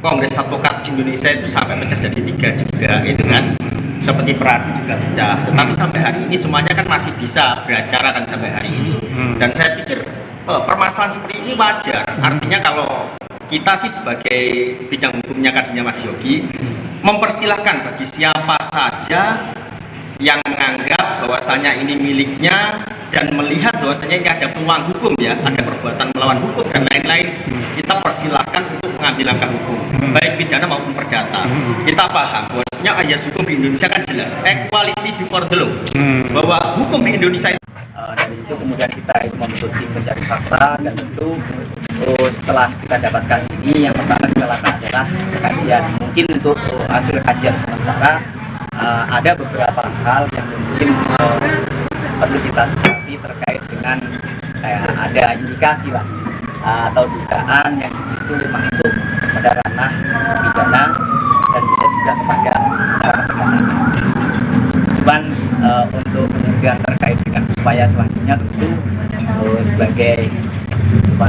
Kongres Advokat di Indonesia itu sampai pecah jadi 3 juga, itu kan. Seperti Peradi juga pecah, tetapi sampai hari ini semuanya kan masih bisa beracara kan sampai hari ini. Dan saya pikir permasalahan seperti ini wajar. Artinya kalau kita sih sebagai bidang hukumnya Kadinnya Mas Yogi mempersilahkan bagi siapa saja yang menganggap bahwasanya ini miliknya dan melihat bahwasanya ini ada peluang hukum ya, ada perbuatan melawan hukum dan lain-lain, kita persilahkan untuk mengambil langkah hukum, baik pidana maupun perdata. Kita paham bahwasanya ayat hukum di Indonesia kan jelas, equality before the law, bahwa hukum di Indonesia itu dari situ kemudian kita itu membentuk tim pencari fakta, dan tentu setelah kita dapatkan ini, yang pertama kita lakukan adalah kajian. Mungkin untuk hasil kajian sementara ada beberapa hal yang mungkin perlu kita sikapi terkait dengan ada indikasi lah atau dugaan yang di situ masuk pada ranah pidana dan bisa juga kepada secara perdata. Untuk kemudian terkait dengan upaya selanjutnya tentu sebagai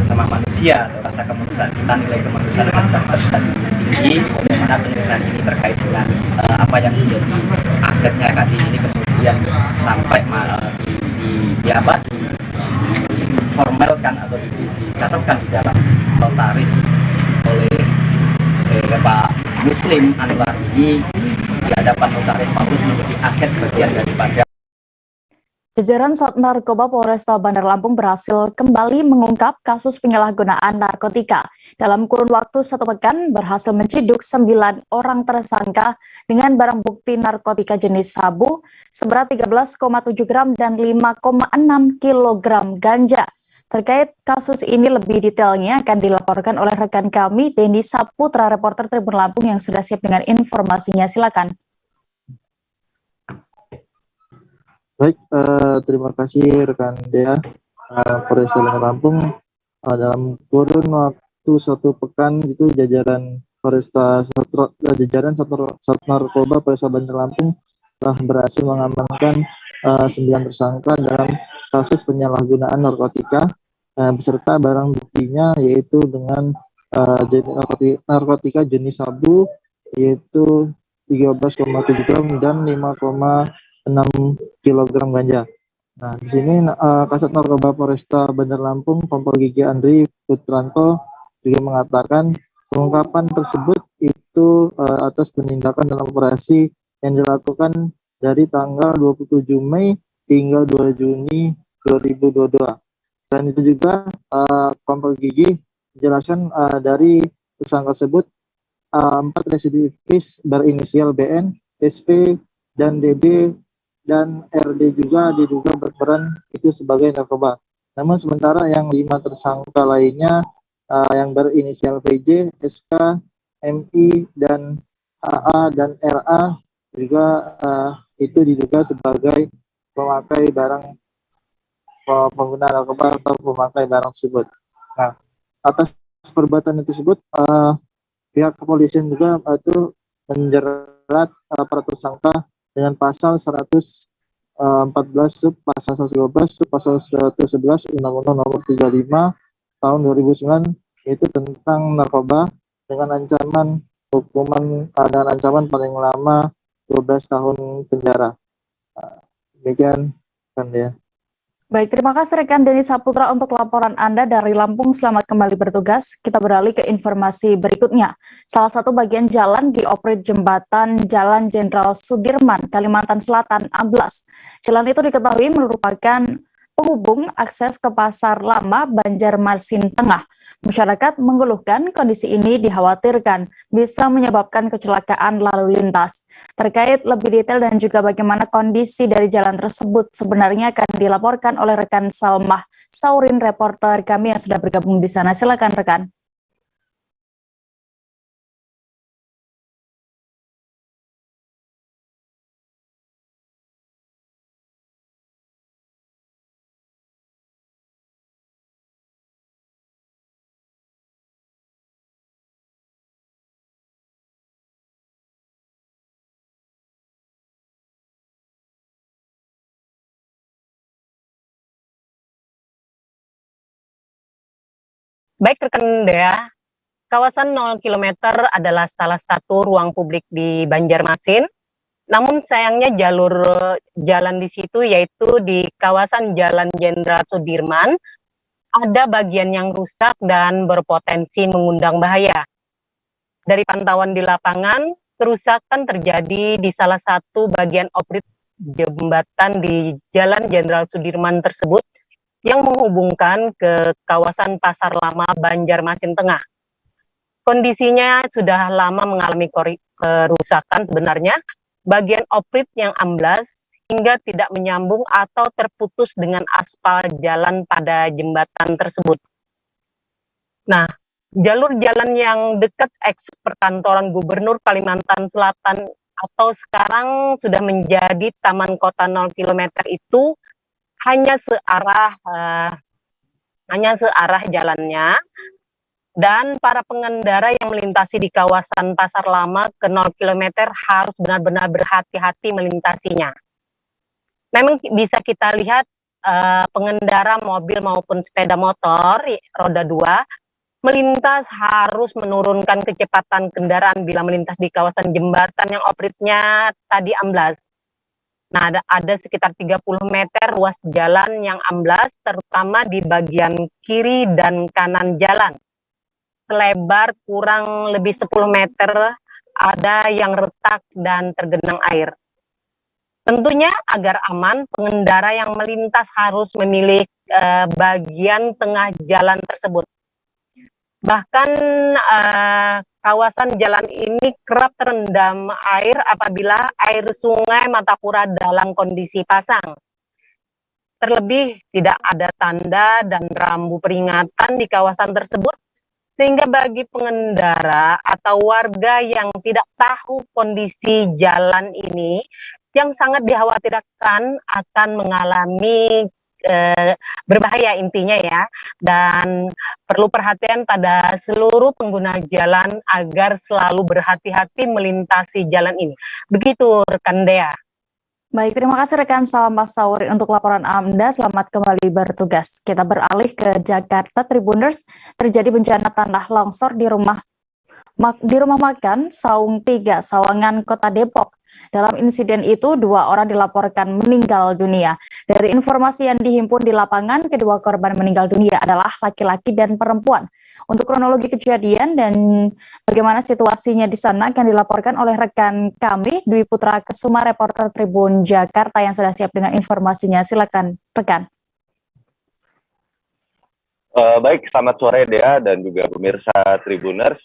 sama manusia atau rasa kemanusiaan kita, nilai kemanusiaan kita harus tinggi. Bagaimana penyelesaian ini terkait dengan apa yang menjadi asetnya Kadin ini kemudian sampai diformalkan atau dicatatkan di dalam notaris oleh Pak Muslim Anwar ini di hadapan notaris Paulus menjadi aset bagian daripada. Jajaran Sat Narkoba Polresta Bandar Lampung berhasil kembali mengungkap kasus penyalahgunaan narkotika. Dalam kurun waktu 1 pekan, berhasil menciduk 9 orang tersangka dengan barang bukti narkotika jenis sabu seberat 13,7 gram dan 5,6 kilogram ganja. Terkait kasus ini lebih detailnya akan dilaporkan oleh rekan kami, Dendi Saputra, reporter Tribun Lampung yang sudah siap dengan informasinya. Silakan. Baik, terima kasih rekan Dea. Polresta Bandar Lampung dalam kurun waktu 1 pekan itu jajaran Sat Narkoba Polresta Bandar Lampung telah berhasil mengamankan 9 tersangka dalam kasus penyalahgunaan narkotika beserta barang buktinya, yaitu dengan narkotika jenis sabu yaitu 13,7 gram dan 5,6 kilogram ganja. Nah, di sini Kasat Narkoba Polresta Bandar Lampung Kompol Gigi Andri Putranto juga mengatakan pengungkapan tersebut itu atas penindakan dalam operasi yang dilakukan dari tanggal 27 Mei hingga 2 Juni 2022. Dan itu juga Kompol Gigi menjelaskan dari tersangka tersebut 4 residivis berinisial BN, SP, dan DD dan RD juga diduga berperan itu sebagai narkoba. Namun sementara yang 5 tersangka lainnya yang berinisial VJ, SK, MI, dan AA dan RA juga itu diduga sebagai pemakai barang pengguna narkoba atau pemakai barang tersebut. Nah, atas perbuatan tersebut pihak kepolisian juga itu menjerat para tersangka dengan pasal 114 sub pasal 112 sub pasal 111 Undang-Undang Nomor 35 Tahun 2009, yaitu tentang narkoba dengan ancaman hukuman dengan ancaman paling lama 12 tahun penjara. Demikian kan ya. Baik, terima kasih rekan Dendi Saputra untuk laporan Anda dari Lampung. Selamat kembali bertugas. Kita beralih ke informasi berikutnya. Salah satu bagian jalan dioperate jembatan Jalan Jenderal Sudirman, Kalimantan Selatan, amblas. Jalan itu diketahui merupakan penghubung akses ke Pasar Lama Banjarmasin Tengah. Masyarakat mengeluhkan kondisi ini dikhawatirkan bisa menyebabkan kecelakaan lalu lintas. Terkait lebih detail dan juga bagaimana kondisi dari jalan tersebut sebenarnya akan dilaporkan oleh rekan Salmah Saurin, reporter kami yang sudah bergabung di sana. Silakan rekan. Baik rekan Dea, kawasan 0 km adalah salah satu ruang publik di Banjarmasin. Namun sayangnya jalur jalan di situ yaitu di kawasan Jalan Jenderal Sudirman ada bagian yang rusak dan berpotensi mengundang bahaya. Dari pantauan di lapangan, kerusakan terjadi di salah satu bagian oprit jembatan di Jalan Jenderal Sudirman tersebut yang menghubungkan ke kawasan Pasar Lama Banjarmasin Tengah. Kondisinya sudah lama mengalami kerusakan sebenarnya, bagian oprit yang amblas hingga tidak menyambung atau terputus dengan aspal jalan pada jembatan tersebut. Nah, jalur jalan yang dekat eks perkantoran Gubernur Kalimantan Selatan atau sekarang sudah menjadi Taman Kota 0 km itu hanya searah jalannya, dan para pengendara yang melintasi di kawasan Pasar Lama ke 0 km harus benar-benar berhati-hati melintasinya. Memang bisa kita lihat pengendara mobil maupun sepeda motor roda 2 melintas harus menurunkan kecepatan kendaraan bila melintas di kawasan jembatan yang opritnya tadi amblas. Nah, ada sekitar 30 meter ruas jalan yang amblas, terutama di bagian kiri dan kanan jalan. Selebar kurang lebih 10 meter, ada yang retak dan tergenang air. Tentunya agar aman, pengendara yang melintas harus memilih bagian tengah jalan tersebut. Bahkan kawasan jalan ini kerap terendam air apabila air sungai Matapura dalam kondisi pasang. Terlebih tidak ada tanda dan rambu peringatan di kawasan tersebut, sehingga bagi pengendara atau warga yang tidak tahu kondisi jalan ini, yang sangat dikhawatirkan akan mengalami berbahaya intinya ya, dan perlu perhatian pada seluruh pengguna jalan agar selalu berhati-hati melintasi jalan ini. Begitu rekan Dea. Baik, terima kasih rekan Salma Sauri untuk laporan Anda. Selamat kembali bertugas. Kita beralih ke Jakarta. Tribuners, terjadi bencana tanah longsor di rumah makan Saung 3, Sawangan, Kota Depok. Dalam insiden itu, 2 orang dilaporkan meninggal dunia. Dari informasi yang dihimpun di lapangan, kedua korban meninggal dunia adalah laki-laki dan perempuan. Untuk kronologi kejadian dan bagaimana situasinya di sana akan dilaporkan oleh rekan kami, Dwi Putra Kesuma, reporter Tribun Jakarta yang sudah siap dengan informasinya. Silakan, rekan. Baik, selamat sore Dea dan juga pemirsa Tribuners.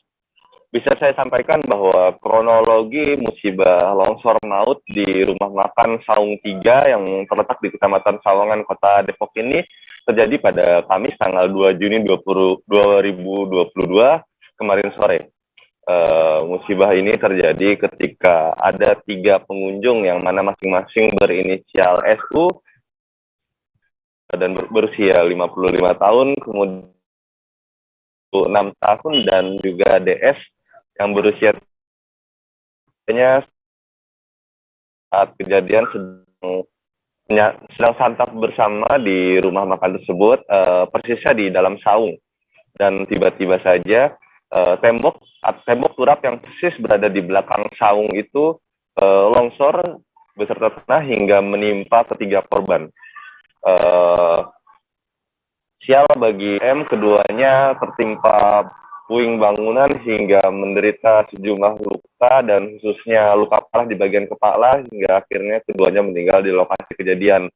Bisa saya sampaikan bahwa kronologi musibah longsor maut di rumah makan Saung 3 yang terletak di Kecamatan Sawangan, Kota Depok ini terjadi pada Kamis tanggal 2 Juni 2022 kemarin sore. Musibah ini terjadi ketika ada 3 pengunjung yang mana masing-masing berinisial SU dan berusia 55 tahun, kemudian 6 tahun, dan juga DS yang berusia saat kejadian sedang santap bersama di rumah makan tersebut, persisnya di dalam saung, dan tiba-tiba saja tembok turap yang persis berada di belakang saung itu longsor beserta tanah hingga menimpa ketiga korban. Sial bagi M, keduanya tertimpa puing bangunan hingga menderita sejumlah luka dan khususnya luka parah di bagian kepala hingga akhirnya keduanya meninggal di lokasi kejadian.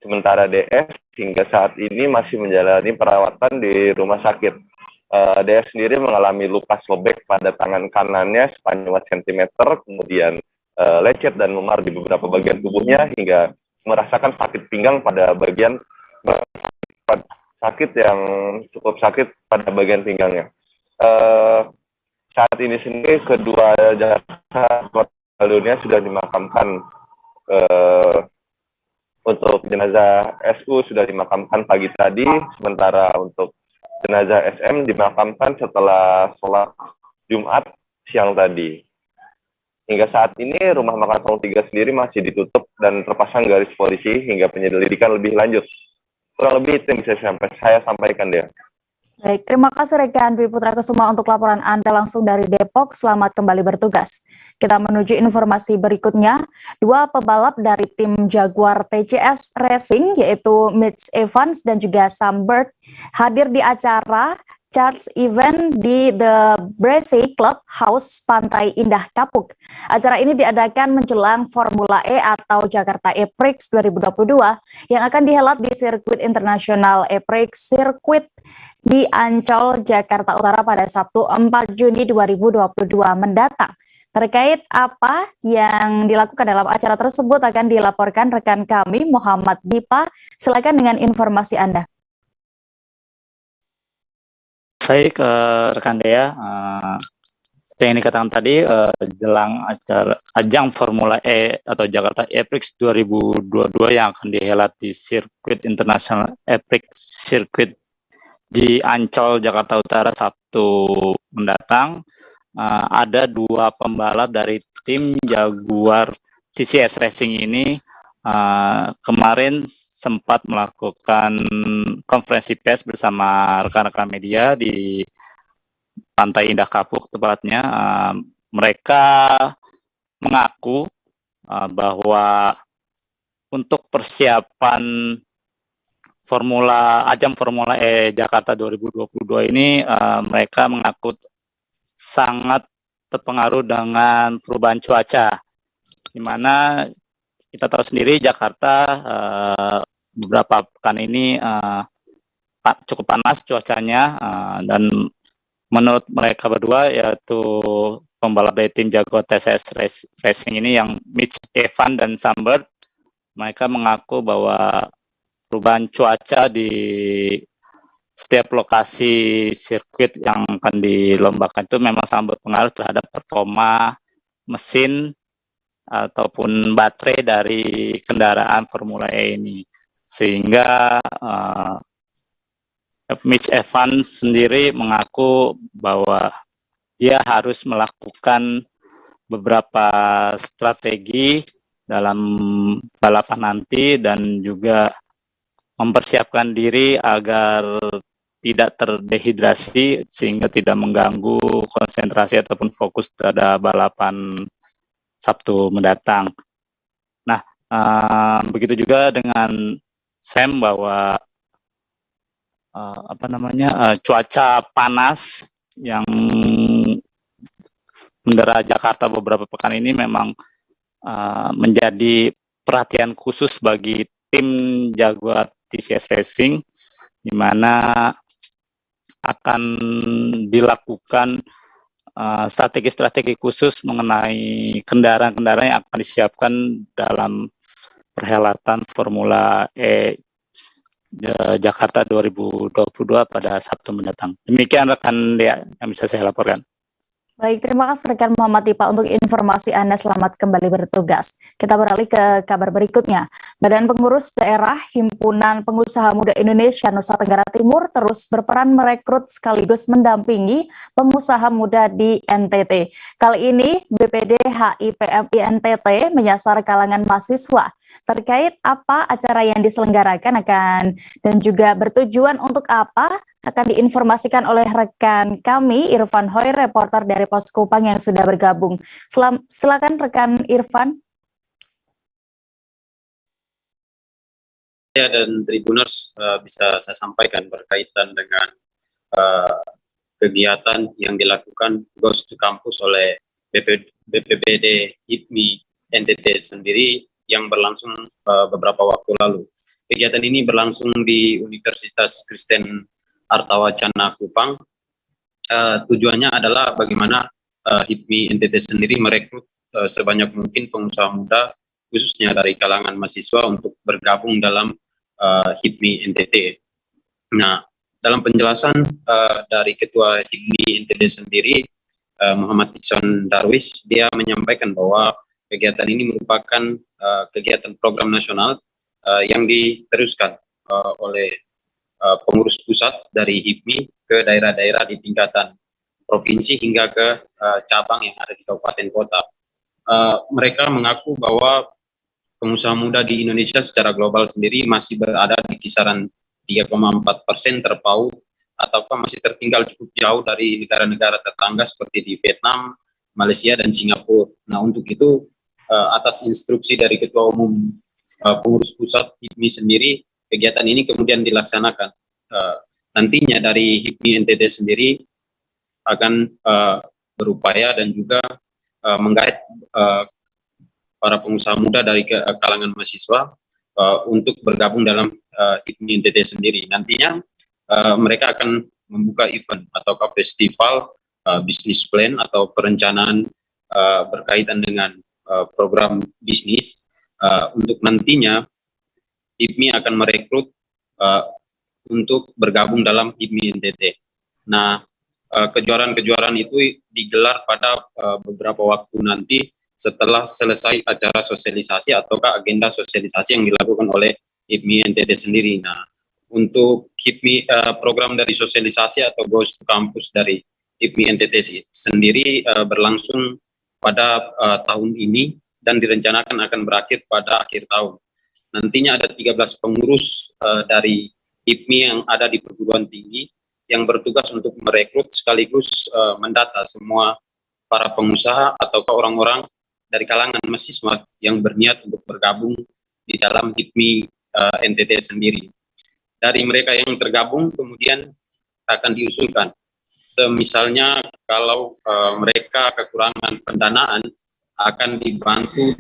Sementara DS hingga saat ini masih menjalani perawatan di rumah sakit. DS sendiri mengalami luka sobek pada tangan kanannya sepanjang 4 cm, kemudian lecet dan memar di beberapa bagian tubuhnya hingga merasakan sakit pinggang pada bagian sakit yang cukup sakit pada bagian pinggangnya. Saat ini sendiri kedua jasad korban dunia sudah dimakamkan. Untuk jenazah SU sudah dimakamkan pagi tadi, sementara untuk jenazah SM dimakamkan setelah sholat Jumat siang tadi. Hingga saat ini rumah makan Saung 3 sendiri masih ditutup dan terpasang garis polisi hingga penyelidikan lebih lanjut. Kurang lebih itu yang bisa saya sampaikan, dia. Baik, terima kasih rekan Dwi Putra Kusuma untuk laporan Anda langsung dari Depok. Selamat kembali bertugas. Kita menuju informasi berikutnya. Dua pebalap dari tim Jaguar TCS Racing, yaitu Mitch Evans dan juga Sam Bird, hadir di acara Charge Event di The Brassey Clubhouse Pantai Indah Kapuk. Acara ini diadakan menjelang Formula E atau Jakarta E-Prix 2022 yang akan dihelat di sirkuit internasional E-Prix Sirkuit di Ancol, Jakarta Utara pada Sabtu 4 Juni 2022 mendatang. Terkait apa yang dilakukan dalam acara tersebut akan dilaporkan rekan kami Muhammad Dipa. Silakan dengan informasi Anda. Baik, rekan Dea, seperti yang dikatakan tadi, jelang acara ajang Formula E atau Jakarta E-Prix 2022 yang akan dihelat di sirkuit internasional E-Prix Sirkuit di Ancol, Jakarta Utara Sabtu mendatang, ada dua pembalap dari tim Jaguar TCS Racing ini kemarin sempat melakukan konferensi pers bersama rekan-rekan media di Pantai Indah Kapuk tepatnya. Mereka mengaku bahwa untuk persiapan ajang Formula E Jakarta 2022 ini mereka mengaku sangat terpengaruh dengan perubahan cuaca, di mana kita tahu sendiri Jakarta beberapa pekan ini cukup panas cuacanya, dan menurut mereka berdua, yaitu pembalap dari tim Jaguar TCS Racing ini yang Mitch Evans dan Sam Bird, mereka mengaku bahwa perubahan cuaca di setiap lokasi sirkuit yang akan dilombakan itu memang sangat berpengaruh terhadap performa mesin ataupun baterai dari kendaraan Formula E ini. Sehingga Mitch Evans sendiri mengaku bahwa dia harus melakukan beberapa strategi dalam balapan nanti dan juga mempersiapkan diri agar tidak terdehidrasi sehingga tidak mengganggu konsentrasi ataupun fokus terhadap balapan Sabtu mendatang. Nah, begitu juga dengan Sam bahwa cuaca panas yang mendera Jakarta beberapa pekan ini memang menjadi perhatian khusus bagi tim Jaguar TCS Racing, di mana akan dilakukan strategi-strategi khusus mengenai kendaraan-kendaraan yang akan disiapkan dalam perhelatan Formula E Jakarta 2022 pada Sabtu mendatang. Demikian rekan Dea yang bisa saya laporkan. Baik, terima kasih rekan Muhammad Dipa untuk informasi Anda. Selamat kembali bertugas. Kita beralih ke kabar berikutnya. Badan Pengurus Daerah Himpunan Pengusaha Muda Indonesia Nusa Tenggara Timur terus berperan merekrut sekaligus mendampingi pengusaha muda di NTT. Kali ini BPD HIPMI NTT menyasar kalangan mahasiswa. Terkait apa acara yang diselenggarakan dan juga bertujuan untuk apa akan diinformasikan oleh rekan kami Irfan Hoy, reporter dari Pos Kupang yang sudah bergabung. Silakan rekan Irfan. Ya, dan Tribuners bisa saya sampaikan berkaitan dengan kegiatan yang dilakukan Ghost to Campus oleh BPBD HIPMI NTT sendiri yang berlangsung beberapa waktu lalu. Kegiatan ini berlangsung di Universitas Kristen Artawacana Kupang. Tujuannya adalah bagaimana HIPMI NTT sendiri merekrut sebanyak mungkin pengusaha muda, khususnya dari kalangan mahasiswa untuk bergabung dalam HIPMI NTT. Nah, dalam penjelasan dari Ketua HIPMI NTT sendiri, Muhammad Iksan Darwis, dia menyampaikan bahwa kegiatan ini merupakan kegiatan program nasional yang diteruskan oleh pengurus pusat dari HIPMI ke daerah-daerah di tingkatan provinsi hingga ke cabang yang ada di kabupaten kota. Mereka mengaku bahwa pengusaha muda di Indonesia secara global sendiri masih berada di kisaran 3,4% terpaut ataukah masih tertinggal cukup jauh dari negara-negara tetangga seperti di Vietnam, Malaysia, dan Singapura. Nah, untuk itu atas instruksi dari Ketua Umum Pengurus Pusat HIPMI sendiri, kegiatan ini kemudian dilaksanakan. Nantinya dari HIPMI NTT sendiri akan berupaya dan juga menggait para pengusaha muda dari kalangan mahasiswa untuk bergabung dalam HIPMI NTT sendiri. Nantinya mereka akan membuka event atau festival bisnis plan atau perencanaan berkaitan dengan program bisnis untuk nantinya HIPMI akan merekrut untuk bergabung dalam HIPMI NTT. Nah, kejuaraan-kejuaraan itu digelar pada beberapa waktu nanti setelah selesai acara sosialisasi ataukah agenda sosialisasi yang dilakukan oleh HIPMI NTT sendiri. Nah, untuk HIPMI program dari sosialisasi atau Goes to Campus dari HIPMI NTT sendiri berlangsung pada tahun ini dan direncanakan akan berakhir pada akhir tahun. Nantinya ada 13 pengurus dari HIPMI yang ada di perguruan tinggi yang bertugas untuk merekrut sekaligus mendata semua para pengusaha atau orang-orang dari kalangan mahasiswa yang berniat untuk bergabung di dalam HIPMI NTT sendiri. Dari mereka yang tergabung kemudian akan diusulkan. Semisalnya kalau mereka kekurangan pendanaan akan dibantu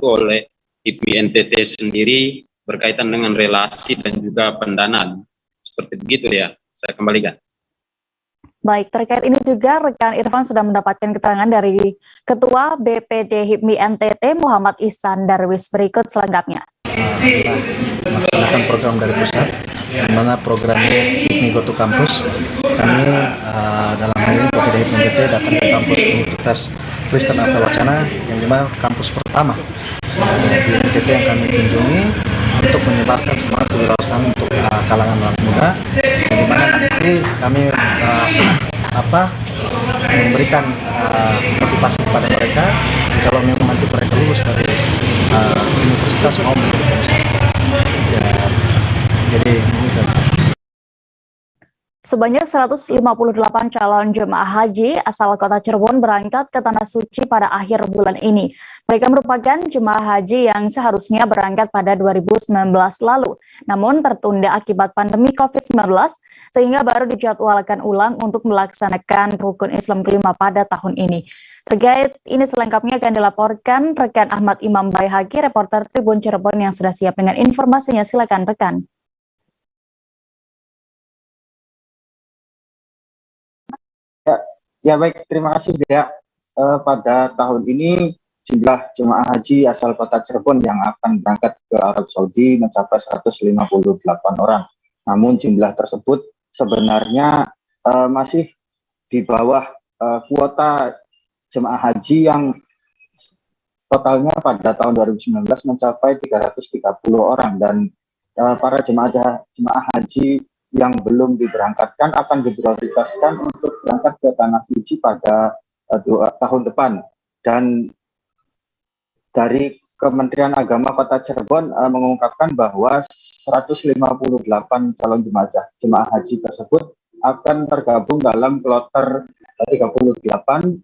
oleh HIPMI NTT sendiri berkaitan dengan relasi dan juga pendanaan. Seperti begitu ya, saya kembalikan. Baik, terkait ini juga rekan Irfan sudah mendapatkan keterangan dari Ketua BPD HIPMI NTT Muhammad Ihsan Darwis. Berikut selengkapnya. Melaksanakan program dari pusat, di mana programnya HIPMI Go to Campus. Kami dalam hal ini BPD HIPMI NTT datang ke kampus Universitas Kristen Alfa Wacana, yang dimana kampus pertama di NTT yang kami kunjungi untuk menyebarkan semangat kewirausahaan untuk kalangan anak muda, yang dimana nanti kami memberikan motivasi kepada mereka kalau memang nanti mereka lulus dari universitas mau menjadi pengusaha. Jadi ini Sebanyak 158 calon jemaah haji asal kota Cirebon berangkat ke Tanah Suci pada akhir bulan ini. Mereka merupakan jemaah haji yang seharusnya berangkat pada 2019 lalu, namun tertunda akibat pandemi COVID-19, sehingga baru dijadwalkan ulang untuk melaksanakan rukun Islam kelima pada tahun ini. Terkait ini selengkapnya akan dilaporkan rekan Ahmad Imam Baihaqi, reporter Tribun Cirebon yang sudah siap dengan informasinya. Silakan rekan. Ya baik, terima kasih Dea. Pada tahun ini jumlah jemaah haji asal kota Cirebon yang akan berangkat ke Arab Saudi mencapai 158 orang. Namun jumlah tersebut sebenarnya masih di bawah kuota jemaah haji yang totalnya pada tahun 2019 mencapai 330 orang, dan para jemaah haji yang belum diberangkatkan akan diprioritaskan untuk berangkat ke Tanah Suci pada tahun depan. Dan dari Kementerian Agama Kota Cirebon mengungkapkan bahwa 158 calon jemaah haji tersebut akan tergabung dalam kloter 38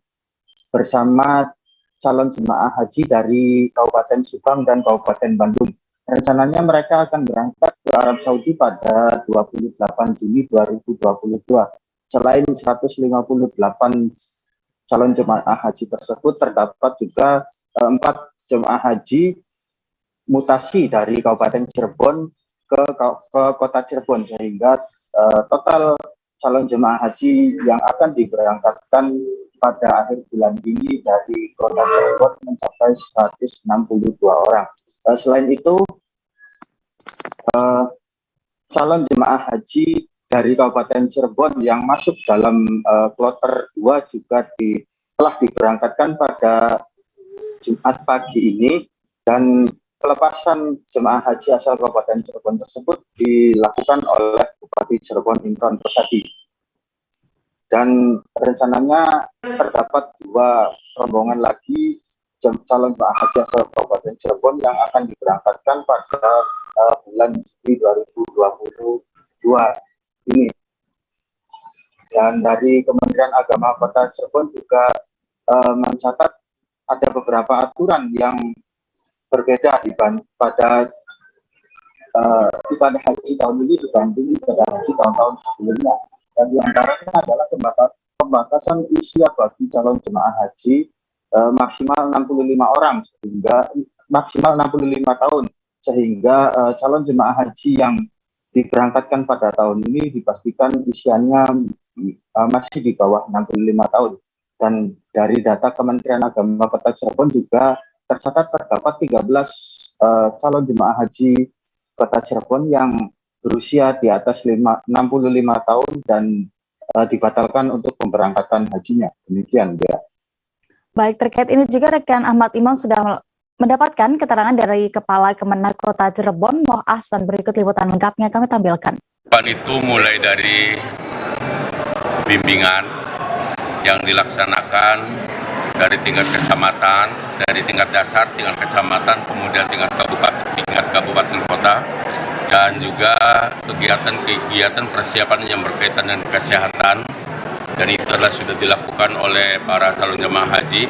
bersama calon jemaah haji dari Kabupaten Subang dan Kabupaten Bandung. Rencananya mereka akan berangkat ke Arab Saudi pada 28 Juni 2022. Selain 158 calon jemaah haji tersebut, terdapat juga 4 jemaah haji mutasi dari Kabupaten Cirebon ke Kota Cirebon, sehingga total calon jemaah haji yang akan diberangkatkan pada akhir bulan ini dari Kota Cirebon mencapai 162 orang. Selain itu, calon jemaah haji dari Kabupaten Cirebon yang masuk dalam kloter 2 juga telah diberangkatkan pada Jumat pagi ini, dan pelepasan jemaah haji asal Kabupaten Cirebon tersebut dilakukan oleh Bupati Cirebon Imron Persadi. Dan rencananya terdapat 2 rombongan lagi calon jemaah haji asal Kabupaten Cirebon yang akan diberangkatkan pada bulan Juli 2022 ini. Dan dari Kementerian Agama Kota Cirebon juga mencatat ada beberapa aturan yang berbeda pada ibadah haji tahun ini dibanding ibadah haji tahun-tahun sebelumnya. Dan di antaranya adalah pembatasan usia bagi calon jemaah haji maksimal 65 orang sehingga maksimal 65 tahun sehingga calon jemaah haji yang diberangkatkan pada tahun ini dipastikan usianya masih di bawah 65 tahun. Dan dari data Kementerian Agama Kota Cirebon juga tercatat terdapat 13 calon jemaah haji Kota Cirebon yang berusia di atas 65 tahun dan dibatalkan untuk pemberangkatan hajinya. Demikian, ya. Baik, terkait ini juga rekan Ahmad Imam sudah mendapatkan keterangan dari Kepala Kemenak Kota Cirebon, Moh Ahsan. Berikut liputan lengkapnya kami tampilkan. Itu mulai dari bimbingan yang dilaksanakan dari tingkat kecamatan, dari tingkat dasar, tingkat kecamatan, kemudian tingkat kabupaten kota, dan juga kegiatan-kegiatan persiapan yang berkaitan dengan kesehatan. Dan itu adalah sudah dilakukan oleh para calon jemaah haji.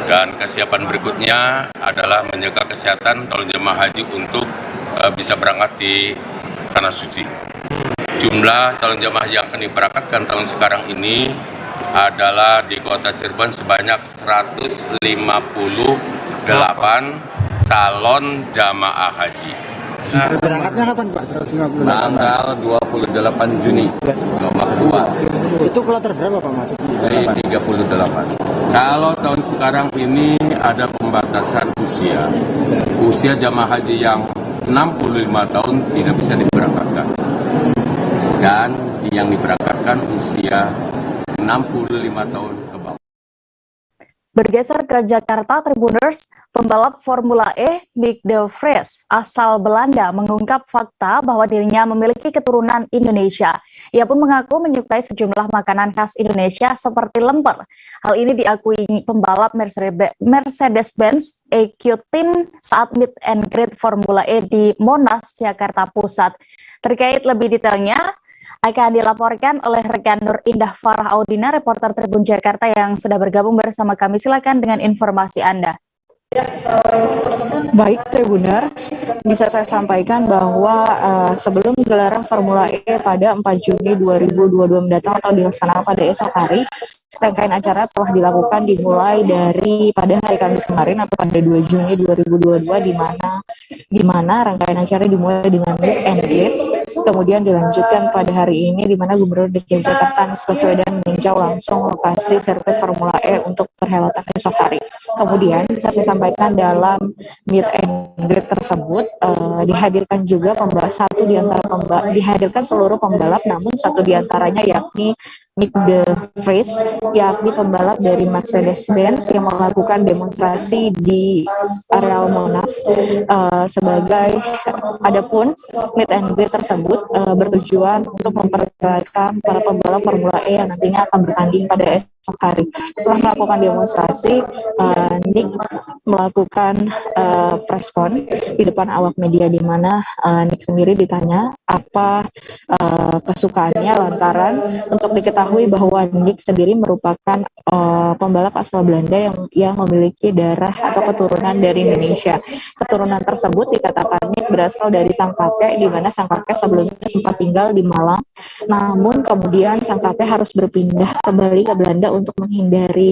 Dan kesiapan berikutnya adalah menjaga kesehatan calon jemaah haji untuk bisa berangkat di Tanah Suci. Jumlah calon jemaah yang akan diberangkatkan tahun sekarang ini adalah di Kota Cirebon sebanyak 158 calon jamaah haji. Berangkatnya kapan Pak? 158? Tanggal 28 Juni, nomor 2. Itu kloter berapa Pak masuknya? Dari 38. Kalau tahun sekarang ini ada pembatasan usia. Usia jamaah haji yang 65 tahun tidak bisa diberangkatkan. Dan yang diberangkatkan usia 65 tahun ke bawah. Bergeser ke Jakarta, Tribuners, pembalap Formula E Nick de Vries asal Belanda mengungkap fakta bahwa dirinya memiliki keturunan Indonesia. Ia pun mengaku menyukai sejumlah makanan khas Indonesia seperti lemper. Hal ini diakui pembalap Mercedes-Benz EQ Team saat meet and greet Formula E di Monas, Jakarta Pusat. Terkait lebih detailnya, akan dilaporkan oleh rekan Nur Indah Farah Audina, reporter Tribun Jakarta yang sudah bergabung bersama kami. Silakan dengan informasi Anda. Baik, Tribuners, bisa saya sampaikan bahwa sebelum gelaran Formula E pada 4 Juni 2022 mendatang atau dilaksanakan pada esok hari, rangkaian acara telah dilakukan dimulai dari pada hari Kamis kemarin atau pada 2 Juni 2022 di mana rangkaian acara dimulai dengan meet and greet, kemudian dilanjutkan pada hari ini di mana Gubernur DKI Jakarta Anies Baswedan meninjau langsung lokasi sirkuit Formula E untuk perhelatan esok hari. Kemudian bisa saya sampaikan dalam meet and greet tersebut dihadirkan juga dihadirkan seluruh pembalap, namun satu diantaranya yakni Nick de Vries, yakni pembalap dari Mercedes-Benz yang melakukan demonstrasi di areal Monas. Adapun meet and greet tersebut bertujuan untuk memperkenalkan para pembalap Formula E yang nantinya akan bertanding pada esok hari. Setelah melakukan demonstrasi, Nick melakukan preskon di depan awak media, di mana Nick sendiri ditanya apa kesukaannya lantaran untuk diketahui bahwa Nick sendiri merupakan pembalap asal Belanda yang memiliki darah atau keturunan dari Indonesia. Keturunan tersebut dikatakan Nick berasal dari sang kakek, di mana sang kakek sebelumnya sempat tinggal di Malang, namun kemudian sang kakek harus berpindah kembali ke Belanda untuk menghindari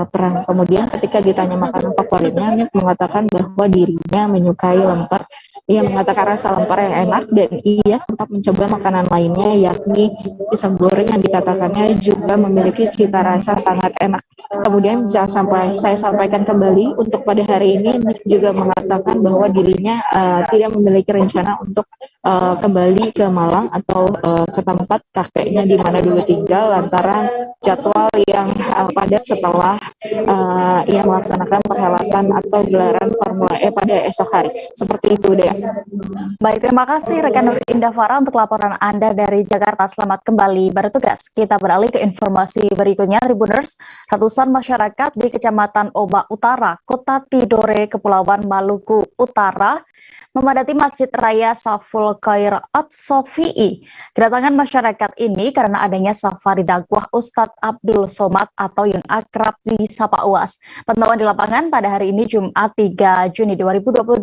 perang. Kemudian ketika ditanya makanan favoritnya, Nick mengatakan bahwa dirinya menyukai lemper. Ia mengatakan rasa lemper yang enak dan ia sempat mencoba makanan lainnya yakni pisang goreng yang dikatakannya juga memiliki cita rasa sangat enak. Kemudian saya sampaikan kembali untuk pada hari ini, Nick juga mengatakan bahwa dirinya tidak memiliki rencana untuk kembali ke Malang atau ke tempat kakeknya di mana dulu tinggal lantaran jadwal yang padat setelah ia melaksanakan perhelatan atau gelaran Formula E pada esok hari. Seperti itu deh. Baik, terima kasih rekan Nur Indah Farah untuk laporan Anda dari Jakarta. Selamat kembali bertugas. Kita beralih ke informasi berikutnya, Tribuners. Ratusan masyarakat di Kecamatan Oba Utara, Kota Tidore, Kepulauan Maluku Utara, memadati Masjid Raya Saiful Al-Khair At-Sofi'i. Kedatangan masyarakat ini karena adanya safari dakwah Ustadz Abdul Somad atau yang akrab disapa UAS. Pantauan di lapangan pada hari ini Jumat 3 Juni 2022.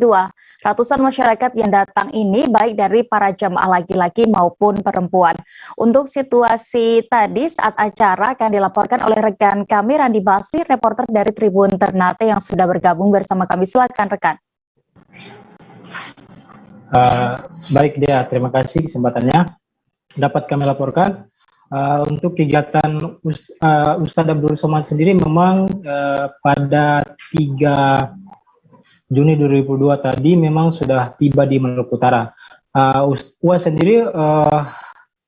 Ratusan masyarakat yang datang ini baik dari para jamaah laki-laki maupun perempuan. Untuk situasi tadi saat acara akan dilaporkan oleh rekan kami Randi Basri, reporter dari Tribun Ternate yang sudah bergabung bersama kami. Silakan rekan. Baik Dea, terima kasih kesempatannya. Dapat kami laporkan untuk kegiatan Ustadz Abdul Somad sendiri memang pada 3 Juni 2002 tadi memang sudah tiba di Maluku Utara. UAS sendiri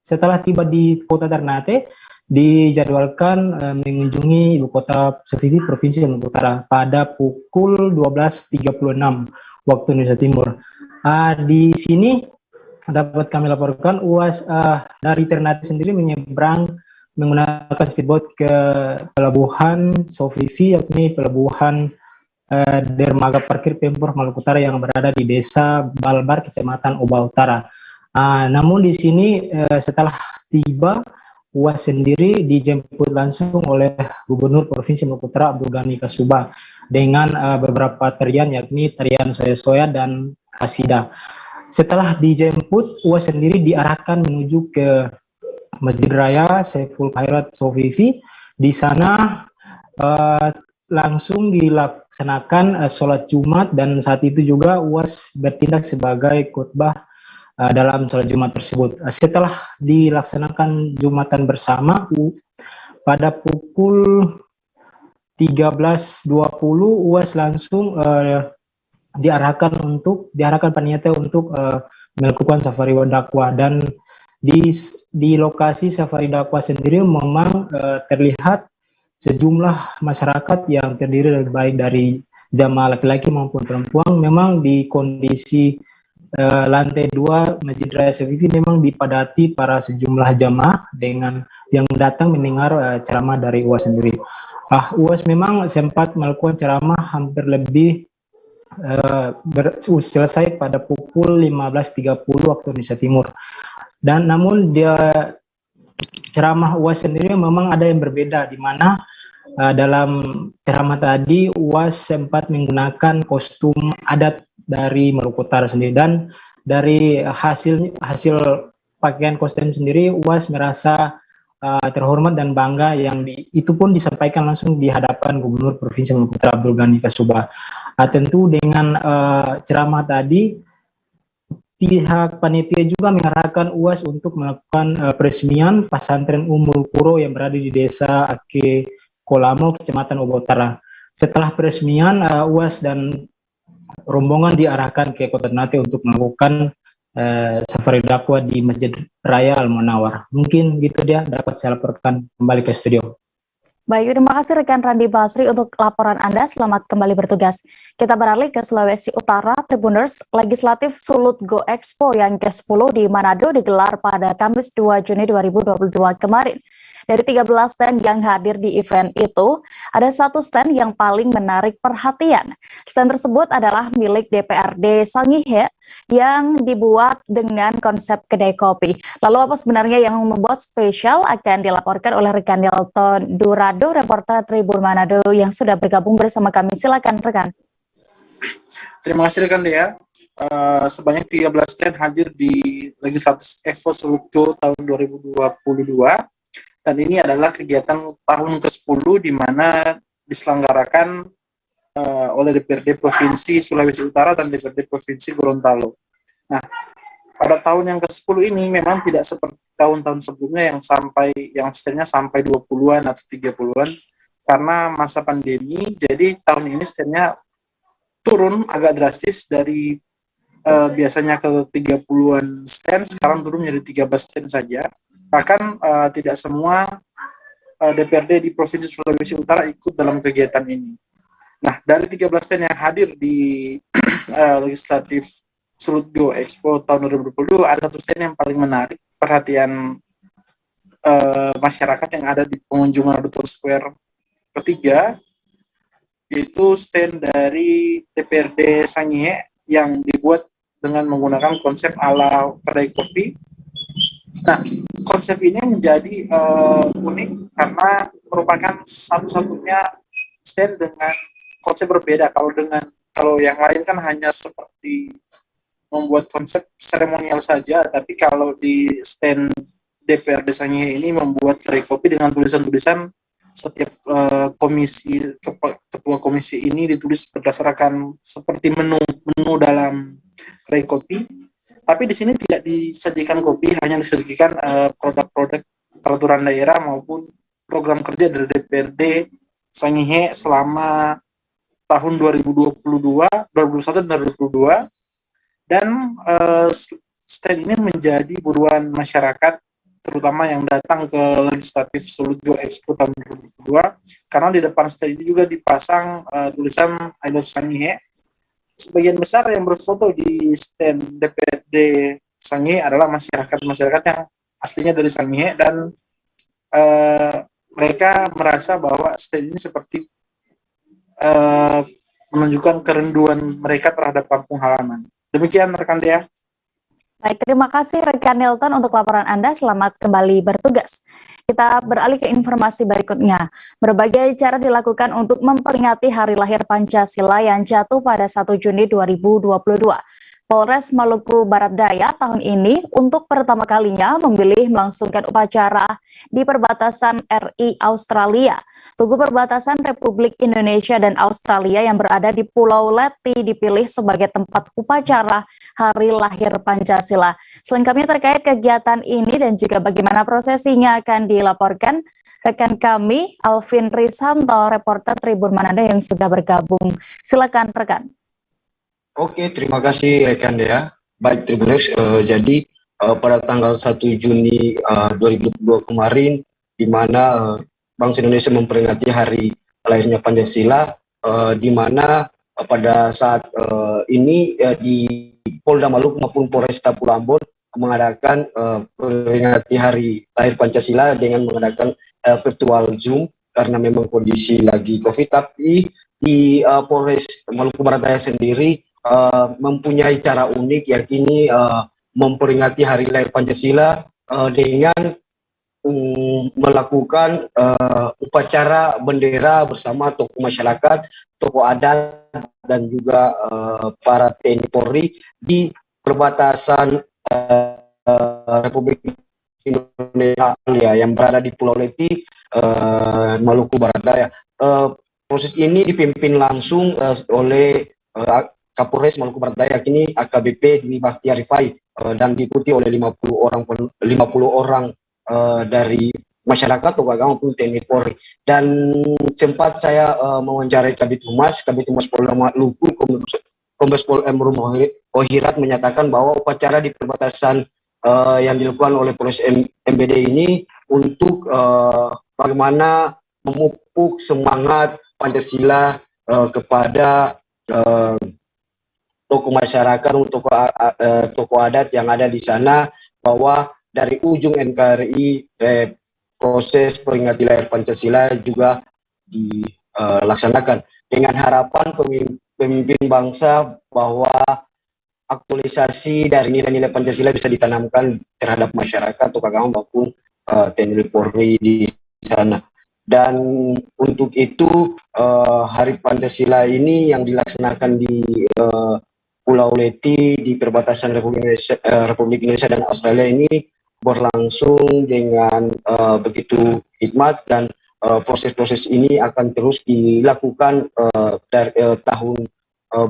setelah tiba di kota Ternate dijadwalkan mengunjungi ibu kota Sofifi Provinsi Maluku Utara pada pukul 12.36 waktu Indonesia Timur. Di sini dapat kami laporkan UAS dari Ternate sendiri menyeberang menggunakan speedboat ke pelabuhan Sofifi, yakni pelabuhan dermaga parkir Pemprov Maluku Utara yang berada di Desa Balbar, Kecamatan Oba Utara. Namun di sini setelah tiba UAS sendiri dijemput langsung oleh Gubernur Provinsi Maluku Utara Abdul Ghani Kasuba dengan beberapa tarian, yakni tarian soya-soya dan kasida. Setelah dijemput, UAS sendiri diarahkan menuju ke Masjid Raya Saiful Khairat Sofifi. Di sana langsung dilaksanakan sholat Jumat dan saat itu juga UAS bertindak sebagai khutbah dalam sholat Jumat tersebut. Setelah dilaksanakan Jumatan bersama pada pukul 13.20 UAS langsung diarahkan panitia untuk melakukan safari dakwah, dan di lokasi safari dakwah sendiri memang terlihat sejumlah masyarakat yang terdiri baik dari jamaah laki-laki maupun perempuan. Memang di kondisi lantai 2 Masjid Raya Sofifi memang dipadati para sejumlah jamaah dengan yang datang mendengar ceramah dari UAS sendiri. UAS memang sempat melakukan ceramah hampir lebih selesai pada pukul 15.30 waktu Indonesia Timur. Dan namun dia ceramah UAS sendiri memang ada yang berbeda, di mana dalam ceramah tadi UAS sempat menggunakan kostum adat dari Maluku Utara sendiri, dan dari hasil pakaian kostum sendiri UAS merasa terhormat dan bangga yang itu pun disampaikan langsung di hadapan Gubernur Provinsi Maluku Utara Abdul Ghani Kasuba. Tentu dengan ceramah tadi pihak panitia juga mengarahkan UAS untuk melakukan peresmian pesantren Ummul Qura yang berada di Desa Ake Kolamo, Kecamatan Oba Utara. Setelah peresmian, UAS dan rombongan diarahkan ke Kota Ternate untuk melakukan safari dakwah di Masjid Raya Al-Munawar. Mungkin gitu dia dapat saya laporkan kembali ke studio. Baik, terima kasih rekan Randi Basri untuk laporan Anda. Selamat kembali bertugas. Kita beralih ke Sulawesi Utara. Tribuners, Legislatif Sulut Go Expo yang ke-10 di Manado digelar pada Kamis 2 Juni 2022 kemarin. Dari 13 stand yang hadir di event itu, ada satu stand yang paling menarik perhatian. Stand tersebut adalah milik DPRD Sangihe yang dibuat dengan konsep kedai kopi. Lalu apa sebenarnya yang membuat spesial akan dilaporkan oleh rekan Nilton Durado, reporter Tribun Manado yang sudah bergabung bersama kami. Silakan rekan. Terima kasih rekan Dea. Sebanyak 13 stand hadir di Legislatif Expo Sulut Go tahun 2022. Dan ini adalah kegiatan tahun ke-10 di mana diselenggarakan oleh DPRD Provinsi Sulawesi Utara dan DPRD Provinsi Gorontalo. Nah, pada tahun yang ke-10 ini memang tidak seperti tahun-tahun sebelumnya yang standnya sampai 20-an atau 30-an karena masa pandemi. Jadi tahun ini standnya turun agak drastis dari biasanya ke 30-an stand, sekarang turun menjadi 13 stand saja. Bahkan tidak semua DPRD di Provinsi Sulawesi Utara ikut dalam kegiatan ini. Nah, dari 13 stand yang hadir di Legislatif Sulut Go Expo tahun 2022, ada satu stand yang paling menarik perhatian masyarakat yang ada di pengunjungan Duton Square ketiga, yaitu stand dari DPRD Sangihe yang dibuat dengan menggunakan konsep ala kedai kopi. Nah, konsep ini menjadi unik karena merupakan satu-satunya stand dengan konsep berbeda. Kalau yang lain kan hanya seperti membuat konsep seremonial saja, tapi kalau di stand DPRD Sangihe ini membuat kedai kopi dengan tulisan-tulisan setiap ketua komisi ini ditulis berdasarkan seperti menu dalam kedai kopi. Tapi di sini tidak disajikan kopi, hanya disajikan produk-produk peraturan daerah maupun program kerja dari DPRD Sangihe selama tahun 2021 dan 2022. Dan stand ini menjadi buruan masyarakat, terutama yang datang ke Legislatif Solujo Expo tahun 2022, karena di depan stand ini juga dipasang tulisan I Love Sangihe. Sebagian besar yang berfoto di stand DPRD Sangihe adalah masyarakat yang aslinya dari Sangihe, dan mereka merasa bahwa stand ini seperti menunjukkan kerinduan mereka terhadap kampung halaman. Demikian rekan Dea. Baik, terima kasih rekan Nilton untuk laporan Anda. Selamat kembali bertugas. Kita beralih ke informasi berikutnya. Berbagai cara dilakukan untuk memperingati hari lahir Pancasila yang jatuh pada 1 Juni 2022. Polres Maluku Barat Daya tahun ini untuk pertama kalinya memilih melangsungkan upacara di perbatasan RI Australia. Tugu perbatasan Republik Indonesia dan Australia yang berada di Pulau Leti dipilih sebagai tempat upacara Hari Lahir Pancasila. Selengkapnya terkait kegiatan ini dan juga bagaimana prosesinya akan dilaporkan rekan kami Alvin Risanto, reporter Tribun Manado yang sudah bergabung. Silakan rekan. Oke, terima kasih rekan Dea. Baik Tribuners, jadi pada tanggal 1 Juni 2022 kemarin, di mana bangsa Indonesia memperingati hari lahirnya Pancasila, di mana pada saat ini di Polda Maluku maupun Polresta Pulau Ambon mengadakan memperingati hari lahir Pancasila dengan mengadakan virtual Zoom karena memang kondisi lagi COVID. Tapi di Polres Maluku Barat Daya sendiri mempunyai cara unik, yakni memperingati hari lahir Pancasila dengan melakukan upacara bendera bersama tokoh masyarakat, tokoh adat, dan juga para TNI Polri di perbatasan Republik Indonesia yang berada di Pulau Leti, Maluku Barat Daya. Proses ini dipimpin langsung oleh Kapolres Maluku Barat Daya, kini AKBP Dwi Bakhtiar Rifai, dan diikuti oleh 50 orang dari masyarakat, tokoh agama maupun TNI Polri. Dan sempat saya mewawancarai Kabid Humas Polda Maluku, Kombes Pol M. Ohirat, menyatakan bahwa upacara di perbatasan yang dilakukan oleh Polres MBD ini untuk bagaimana memupuk semangat Pancasila kepada tokoh masyarakat, tokoh adat yang ada di sana, bahwa dari ujung NKRI proses peringati lahir Pancasila juga dilaksanakan dengan harapan pemimpin bangsa bahwa aktualisasi dari nilai-nilai Pancasila bisa ditanamkan terhadap masyarakat, tokoh agama maupun TNI Polri di sana. Dan untuk itu Hari Pancasila ini yang dilaksanakan di Pulau Leti di perbatasan Republik Indonesia dan Australia ini berlangsung dengan begitu hikmat, dan proses-proses ini akan terus dilakukan dari tahun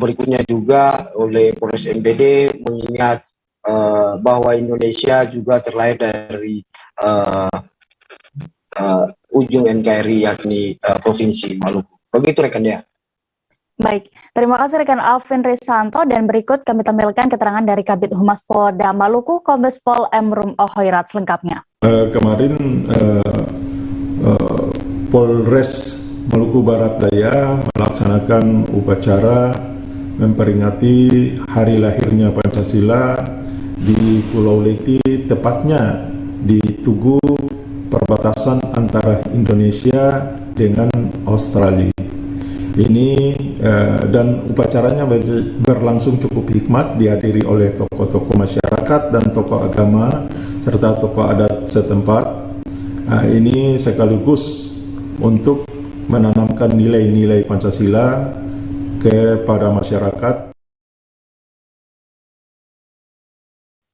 berikutnya juga oleh Polres MBD, mengingat bahwa Indonesia juga terlahir dari ujung NKRI, yakni Provinsi Maluku. Begitu rekan Dea. Baik, terima kasih rekan Alvin Risanto, dan berikut kami tampilkan keterangan dari Kabid Humas Polda Maluku, Kombes Pol M. Ohirat selengkapnya. Kemarin Polres Maluku Barat Daya melaksanakan upacara memperingati hari lahirnya Pancasila di Pulau Leti, tepatnya di Tugu perbatasan antara Indonesia dengan Australia. Ini dan upacaranya berlangsung cukup hikmat, dihadiri oleh tokoh-tokoh masyarakat dan tokoh agama serta tokoh adat setempat. Ini sekaligus untuk menanamkan nilai-nilai Pancasila kepada masyarakat.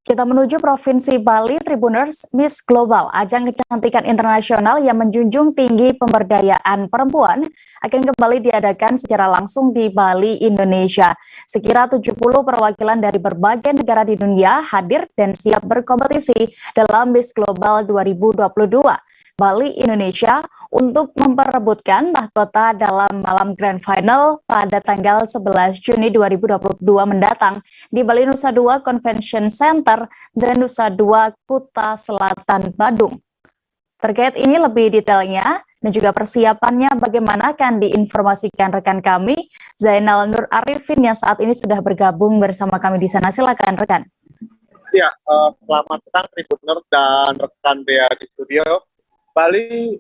Kita menuju Provinsi Bali, Tribuners Miss Global, ajang kecantikan internasional yang menjunjung tinggi pemberdayaan perempuan, akan kembali diadakan secara langsung di Bali, Indonesia. Sekira 70 perwakilan dari berbagai negara di dunia hadir dan siap berkompetisi dalam Miss Global 2022. Bali, Indonesia untuk memperebutkan mahkota dalam malam Grand Final pada tanggal 11 Juni 2022 mendatang di Bali Nusa Dua Convention Center dan Nusa Dua Kuta Selatan, Badung. Terkait ini lebih detailnya dan juga persiapannya bagaimana akan diinformasikan rekan kami Zainal Nur Arifin yang saat ini sudah bergabung bersama kami di sana. Silakan rekan. Ya, selamat petang Tribuners dan rekan Dea di studio. Bali,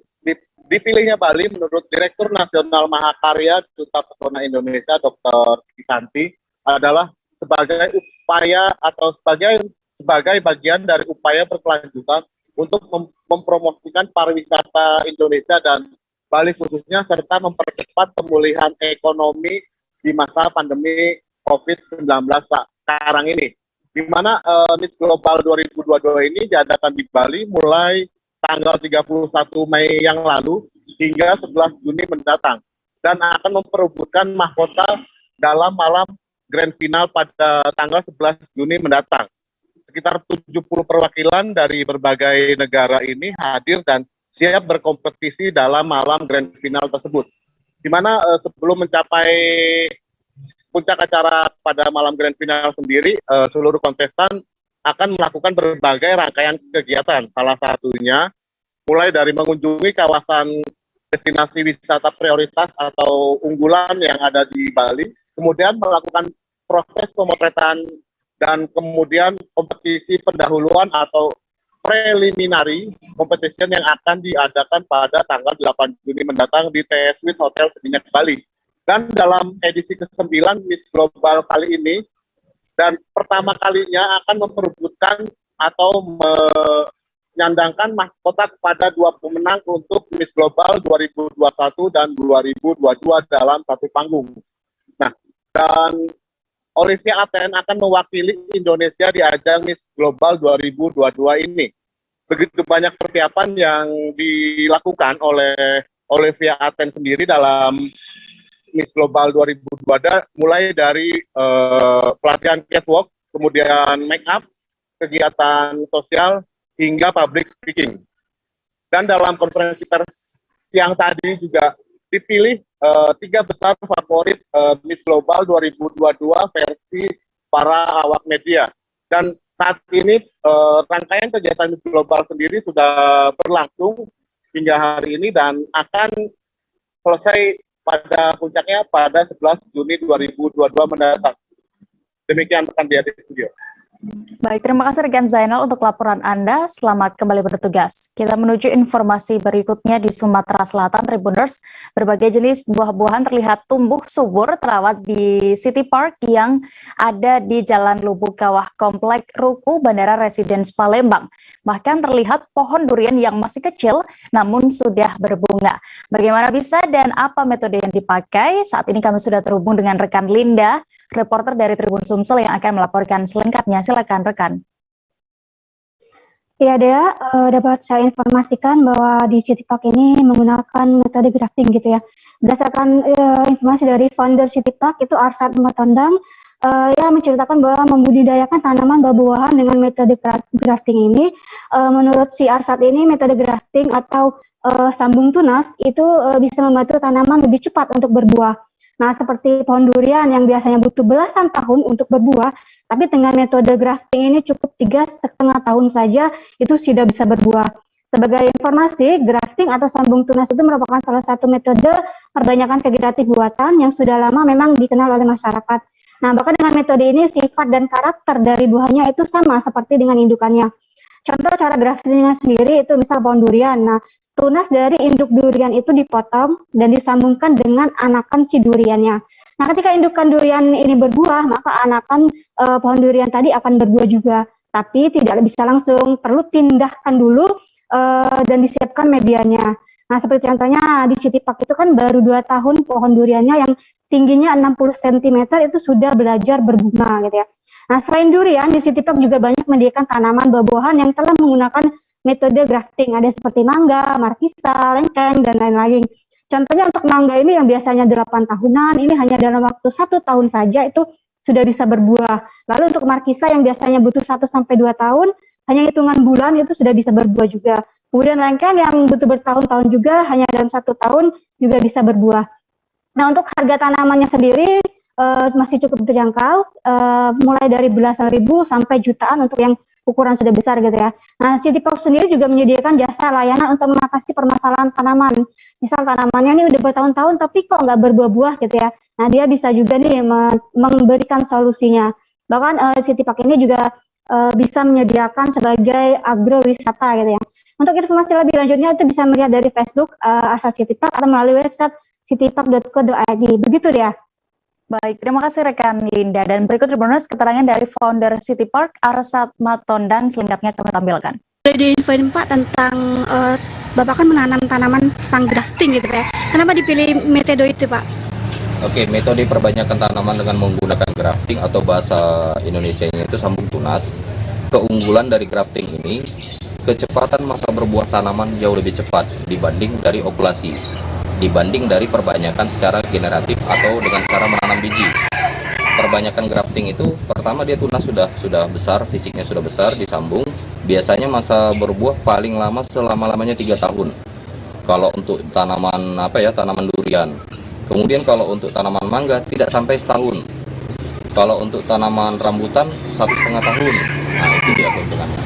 dipilihnya Bali menurut Direktur Nasional Mahakarya Duta Pesona Indonesia Dr. Kisanti adalah sebagai upaya atau sebagai bagian dari upaya berkelanjutan untuk mempromosikan pariwisata Indonesia dan Bali khususnya serta mempercepat pemulihan ekonomi di masa pandemi COVID-19 sekarang ini. Di mana Miss Global 2022 ini diadakan di Bali mulai tanggal 31 Mei yang lalu hingga 11 Juni mendatang dan akan memperebutkan mahkota dalam malam Grand Final pada tanggal 11 Juni mendatang. Sekitar 70 perwakilan dari berbagai negara ini hadir dan siap berkompetisi dalam malam Grand Final tersebut. Di mana sebelum mencapai puncak acara pada malam Grand Final sendiri, seluruh kontestan akan melakukan berbagai rangkaian kegiatan. Salah satunya mulai dari mengunjungi kawasan destinasi wisata prioritas atau unggulan yang ada di Bali, kemudian melakukan proses pemotretan dan kemudian kompetisi pendahuluan atau preliminary competition yang akan diadakan pada tanggal 8 Juni mendatang di TS Suite Hotel Seminyak, Bali. Dan dalam edisi ke-9 Miss Global kali ini, dan pertama kalinya akan memperebutkan atau menyandangkan mahkota kepada dua pemenang untuk Miss Global 2021 dan 2022 dalam satu panggung. Nah, dan Olivia Aten akan mewakili Indonesia di ajang Miss Global 2022 ini. Begitu banyak persiapan yang dilakukan oleh Olivia Aten sendiri dalam Miss Global 2022, mulai dari pelatihan catwalk, kemudian make up, kegiatan sosial, hingga public speaking. Dan dalam konferensi pers yang tadi juga dipilih 3 besar favorit Miss Global 2022 versi para awak media. Dan saat ini rangkaian kegiatan Miss Global sendiri sudah berlangsung hingga hari ini dan akan selesai pada puncaknya pada 11 Juni 2022 mendatang. Demikian rekan dia di studio. Baik, terima kasih rekan Zainal untuk laporan Anda. Selamat kembali bertugas. Kita menuju informasi berikutnya di Sumatera Selatan, Tribuners. Berbagai jenis buah-buahan terlihat tumbuh subur terawat di City Park yang ada di Jalan Lubuk Kawah Komplek Ruku Bandara Residence Palembang. Bahkan terlihat pohon durian yang masih kecil namun sudah berbunga. Bagaimana bisa dan apa metode yang dipakai? Saat ini kami sudah terhubung dengan rekan Linda, reporter dari Tribun Sumsel yang akan melaporkan selengkapnya. Silakan rekan. Ya Dea, dapat saya informasikan bahwa di City Park ini menggunakan metode grafting gitu ya. Berdasarkan informasi dari founder City Park itu Arsad Matondang, yang menceritakan bahwa membudidayakan tanaman buah-buahan dengan metode grafting ini, menurut si Arsad ini metode grafting atau sambung tunas itu bisa membantu tanaman lebih cepat untuk berbuah. Nah, seperti pohon durian yang biasanya butuh belasan tahun untuk berbuah, tapi dengan metode grafting ini cukup 3,5 tahun saja itu sudah bisa berbuah. Sebagai informasi, grafting atau sambung tunas itu merupakan salah satu metode perbanyakan vegetatif buatan yang sudah lama memang dikenal oleh masyarakat. Nah, bahkan dengan metode ini sifat dan karakter dari buahnya itu sama seperti dengan indukannya. contoh cara graftingnya sendiri itu misal pohon durian. Nah, tunas dari induk durian itu dipotong dan disambungkan dengan anakan si duriannya. Nah, ketika indukan durian ini berbuah, maka anakan pohon durian tadi akan berbuah juga. Tapi tidak bisa langsung, perlu pindahkan dulu dan disiapkan medianya. Nah, seperti contohnya di Citipak itu kan baru 2 tahun pohon duriannya yang tingginya 60 cm itu sudah belajar berbunga gitu ya. Nah, selain durian, di Citipak juga banyak menyediakan tanaman buah-buahan yang telah menggunakan metode grafting. Ada seperti mangga, markisa, lengkeng, dan lain-lain. Contohnya untuk mangga ini yang biasanya 8 tahunan, ini hanya dalam waktu 1 tahun saja itu sudah bisa berbuah. Lalu untuk markisa yang biasanya butuh 1 sampai 2 tahun, hanya hitungan bulan itu sudah bisa berbuah juga. Kemudian lengkeng yang butuh bertahun-tahun juga, hanya dalam 1 tahun juga bisa berbuah. Nah, untuk harga tanamannya sendiri masih cukup terjangkau, mulai dari belasan ribu sampai jutaan untuk yang ukuran sudah besar gitu ya. Nah, Citipak sendiri juga menyediakan jasa layanan untuk mengatasi permasalahan tanaman. Misal tanamannya ini udah bertahun-tahun tapi kok nggak berbuah-buah gitu ya. Nah, dia bisa juga nih memberikan solusinya. Bahkan Citipak ini juga bisa menyediakan sebagai agrowisata gitu ya. Untuk informasi lebih lanjutnya itu bisa melihat dari Facebook Arsat Citipak atau melalui website citipak.co.id. Begitu dia. Baik, terima kasih rekan Linda. Dan berikut Tribuners keterangan dari founder Citipak, Arsat Matondang, selengkapnya kami tampilkan. Boleh diinfoin Pak tentang Bapak kan menanam tanaman tentang grafting gitu ya. Kenapa dipilih metode itu Pak? Oke, metode perbanyakan tanaman dengan menggunakan grafting atau bahasa Indonesianya itu sambung tunas. Keunggulan dari grafting ini, kecepatan masa berbuah tanaman jauh lebih cepat dibanding dari okulasi, dibanding dari perbanyakan secara generatif atau dengan cara menanam biji. Perbanyakan grafting itu pertama dia tunas sudah besar, fisiknya sudah besar, disambung. Biasanya masa berbuah paling lama selama-lamanya 3 tahun. Kalau untuk tanaman tanaman durian. Kemudian kalau untuk tanaman mangga tidak sampai setahun. Kalau untuk tanaman rambutan 1,5 tahun. Nah, itu dia keuntungannya.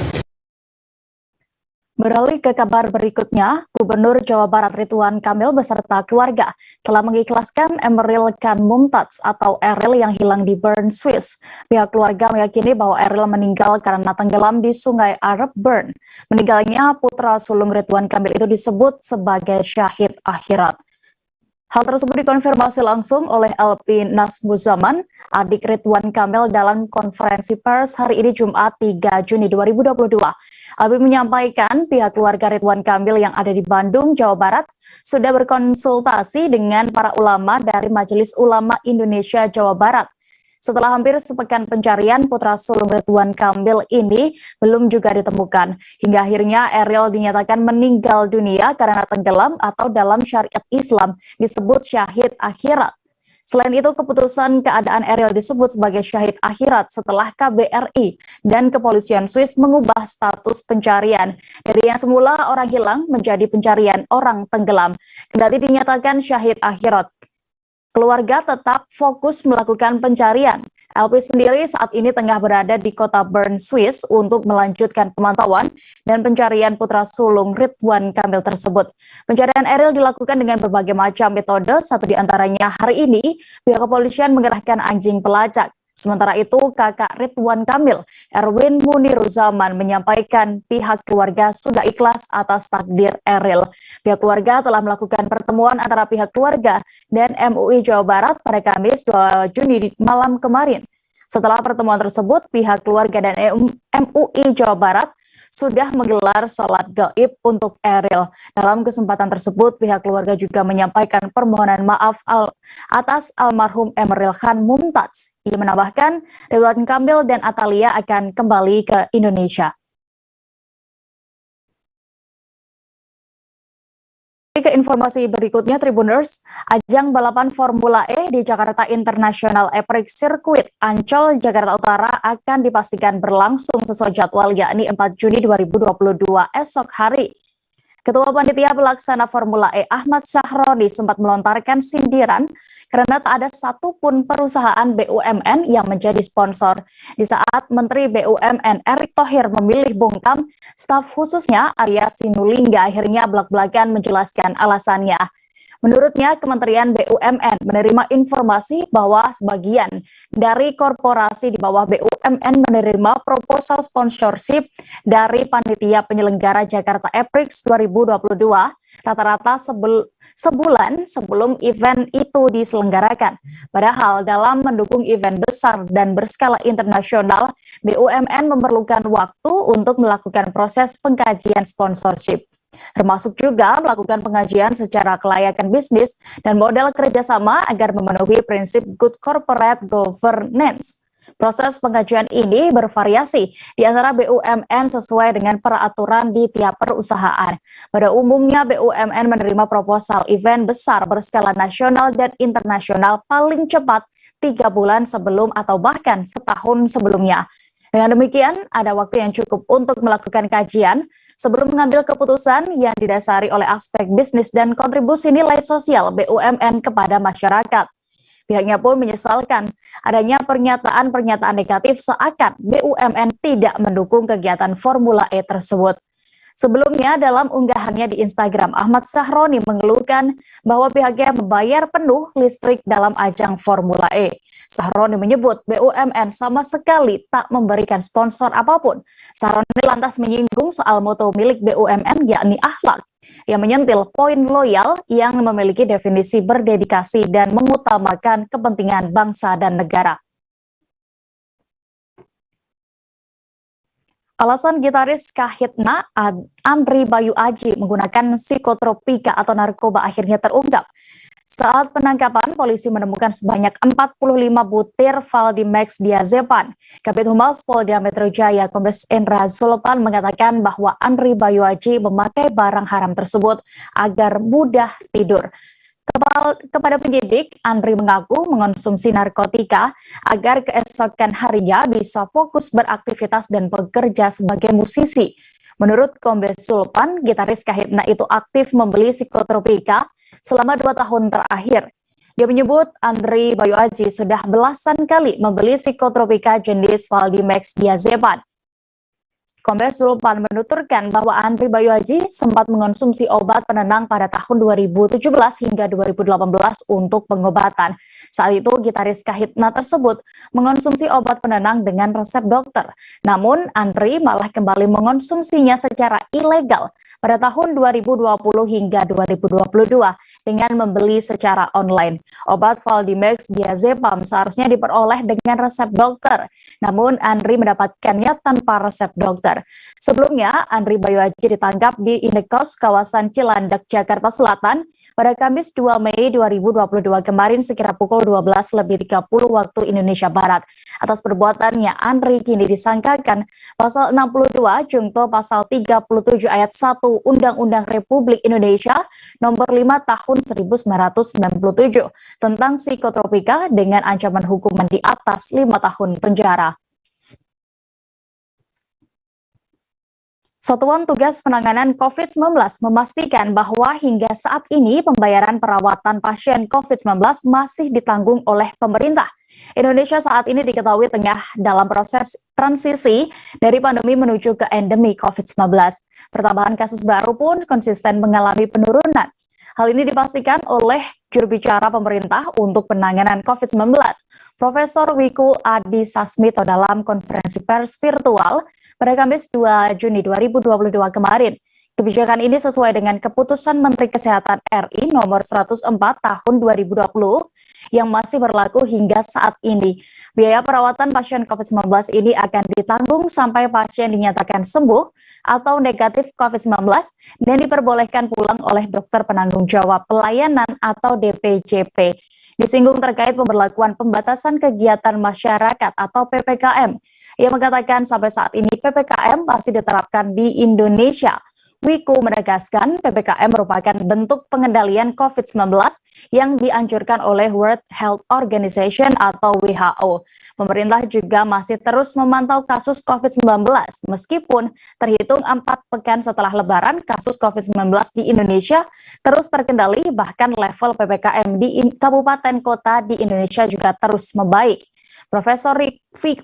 Beralih ke kabar berikutnya, Gubernur Jawa Barat Ridwan Kamil beserta keluarga telah mengikhlaskan Emeril Khan Mumtaz atau Eril yang hilang di Bern, Swiss. Pihak keluarga meyakini bahwa Eril meninggal karena tenggelam di Sungai Arab Bern. Meninggalnya putra sulung Ridwan Kamil itu disebut sebagai syahid akhirat. Hal tersebut dikonfirmasi langsung oleh LP Nasmuzaman, adik Ridwan Kamil dalam konferensi pers hari ini Jumat 3 Juni 2022. LP menyampaikan pihak keluarga Ridwan Kamil yang ada di Bandung, Jawa Barat sudah berkonsultasi dengan para ulama dari Majelis Ulama Indonesia Jawa Barat. Setelah hampir sepekan pencarian, putra sulung Ridwan Kamil ini belum juga ditemukan. Hingga akhirnya Eril dinyatakan meninggal dunia karena tenggelam atau dalam syariat Islam disebut syahid akhirat. Selain itu, keputusan keadaan Eril disebut sebagai syahid akhirat setelah KBRI dan kepolisian Swiss mengubah status pencarian. Dari yang semula orang hilang menjadi pencarian orang tenggelam. Kendati dinyatakan syahid akhirat, keluarga tetap fokus melakukan pencarian. LP sendiri saat ini tengah berada di kota Bern, Swiss untuk melanjutkan pemantauan dan pencarian putra sulung Ridwan Kamil tersebut. Pencarian Eril dilakukan dengan berbagai macam metode, satu di antaranya hari ini pihak kepolisian mengerahkan anjing pelacak. Sementara itu, kakak Ridwan Kamil, Erwin Muniruzaman, menyampaikan pihak keluarga sudah ikhlas atas takdir Eril. Pihak keluarga telah melakukan pertemuan antara pihak keluarga dan MUI Jawa Barat pada Kamis 2 Juni malam kemarin. Setelah pertemuan tersebut, pihak keluarga dan MUI Jawa Barat sudah menggelar sholat gaib untuk Eril. Dalam kesempatan tersebut, pihak keluarga juga menyampaikan permohonan maaf atas almarhum Emeril Khan Mumtaz. Ia menambahkan, Ridwan Kamil dan Atalia akan kembali ke Indonesia. Ke informasi berikutnya, Tribuners, ajang balapan Formula E di Jakarta International E-Prix Circuit Ancol, Jakarta Utara akan dipastikan berlangsung sesuai jadwal, yakni 4 Juni 2022 esok hari. Ketua Panitia Pelaksana Formula E Ahmad Sahroni sempat melontarkan sindiran karena tak ada satupun perusahaan BUMN yang menjadi sponsor. Di saat Menteri BUMN Erick Thohir memilih bungkam, staf khususnya Arya Sinulinga akhirnya belak-belakan menjelaskan alasannya. Menurutnya, Kementerian BUMN menerima informasi bahwa sebagian dari korporasi di bawah BUMN BUMN menerima proposal sponsorship dari panitia penyelenggara Jakarta Aprix 2022 rata-rata sebulan sebelum event itu diselenggarakan. Padahal dalam mendukung event besar dan berskala internasional, BUMN memerlukan waktu untuk melakukan proses pengkajian sponsorship, termasuk juga melakukan pengajian secara kelayakan bisnis dan model kerjasama agar memenuhi prinsip good corporate governance. Proses pengajuan ini bervariasi di antara BUMN sesuai dengan peraturan di tiap perusahaan. Pada umumnya BUMN menerima proposal event besar berskala nasional dan internasional paling cepat 3 bulan sebelum atau bahkan setahun sebelumnya. Dengan demikian, ada waktu yang cukup untuk melakukan kajian sebelum mengambil keputusan yang didasari oleh aspek bisnis dan kontribusi nilai sosial BUMN kepada masyarakat. Pihaknya pun menyesalkan adanya pernyataan-pernyataan negatif seakan BUMN tidak mendukung kegiatan Formula E tersebut. Sebelumnya dalam unggahannya di Instagram, Ahmad Sahroni mengeluhkan bahwa pihaknya membayar penuh listrik dalam ajang Formula E. Sahroni menyebut BUMN sama sekali tak memberikan sponsor apapun. Sahroni lantas menyinggung soal moto milik BUMN yakni akhlak, yang menyentil poin loyal yang memiliki definisi berdedikasi dan mengutamakan kepentingan bangsa dan negara. Alasan gitaris Kahitna Andri Bayu Aji menggunakan psikotropika atau narkoba akhirnya terungkap. Saat penangkapan, polisi menemukan sebanyak 45 butir Valdimax diazepam. Kabid Humas Polda Metro Jaya Kombes Indra Zulpan mengatakan bahwa Andri Bayu Aji memakai barang haram tersebut agar mudah tidur. Kepada penyidik, Andri mengaku mengonsumsi narkotika agar keesokan harinya bisa fokus beraktivitas dan bekerja sebagai musisi. Menurut Kombes Zulpan, gitaris Kahitna itu aktif membeli psikotropika selama 2 tahun terakhir. Dia menyebut Andri Bayu Aji sudah belasan kali membeli psikotropika jenis Valdimax diazepam. Kombes Zulpan menuturkan bahwa Andri Bayu Aji sempat mengonsumsi obat penenang pada tahun 2017 hingga 2018 untuk pengobatan. Saat itu gitaris Kahitna tersebut mengonsumsi obat penenang dengan resep dokter. Namun Andri malah kembali mengonsumsinya secara ilegal pada tahun 2020 hingga 2022 dengan membeli secara online. Obat Valdimax diazepam seharusnya diperoleh dengan resep dokter. Namun Andri mendapatkannya tanpa resep dokter. Sebelumnya, Andri Bayu Aji ditangkap di Indekos kawasan Cilandak, Jakarta Selatan pada Kamis 2 Mei 2022 kemarin sekira pukul 12.30 waktu Indonesia Barat. Atas perbuatannya, Andri kini disangkakan pasal 62 Junto pasal 37 ayat 1 Undang-Undang Republik Indonesia nomor 5 tahun 1997 tentang psikotropika dengan ancaman hukuman di atas 5 tahun penjara. Satuan Tugas Penanganan COVID-19 memastikan bahwa hingga saat ini pembayaran perawatan pasien COVID-19 masih ditanggung oleh pemerintah. Indonesia saat ini diketahui tengah dalam proses transisi dari pandemi menuju ke endemi COVID-19. Pertambahan kasus baru pun konsisten mengalami penurunan. Hal ini dipastikan oleh juru bicara pemerintah untuk penanganan COVID-19, Profesor Wiku Adhisasmito dalam konferensi pers virtual pada Kamis 2 Juni 2022 kemarin. Kebijakan ini sesuai dengan keputusan Menteri Kesehatan RI nomor 104 tahun 2020 yang masih berlaku hingga saat ini. Biaya perawatan pasien COVID-19 ini akan ditanggung sampai pasien dinyatakan sembuh atau negatif COVID-19 dan diperbolehkan pulang oleh dokter penanggung jawab pelayanan atau DPJP. Disinggung terkait pemberlakuan pembatasan kegiatan masyarakat atau PPKM. Ia mengatakan sampai saat ini PPKM masih diterapkan di Indonesia. Wiku menegaskan PPKM merupakan bentuk pengendalian COVID-19 yang dianjurkan oleh World Health Organization atau WHO. Pemerintah juga masih terus memantau kasus COVID-19 meskipun terhitung 4 pekan setelah Lebaran kasus COVID-19 di Indonesia terus terkendali, bahkan level PPKM di kabupaten kota di Indonesia juga terus membaik. Profesor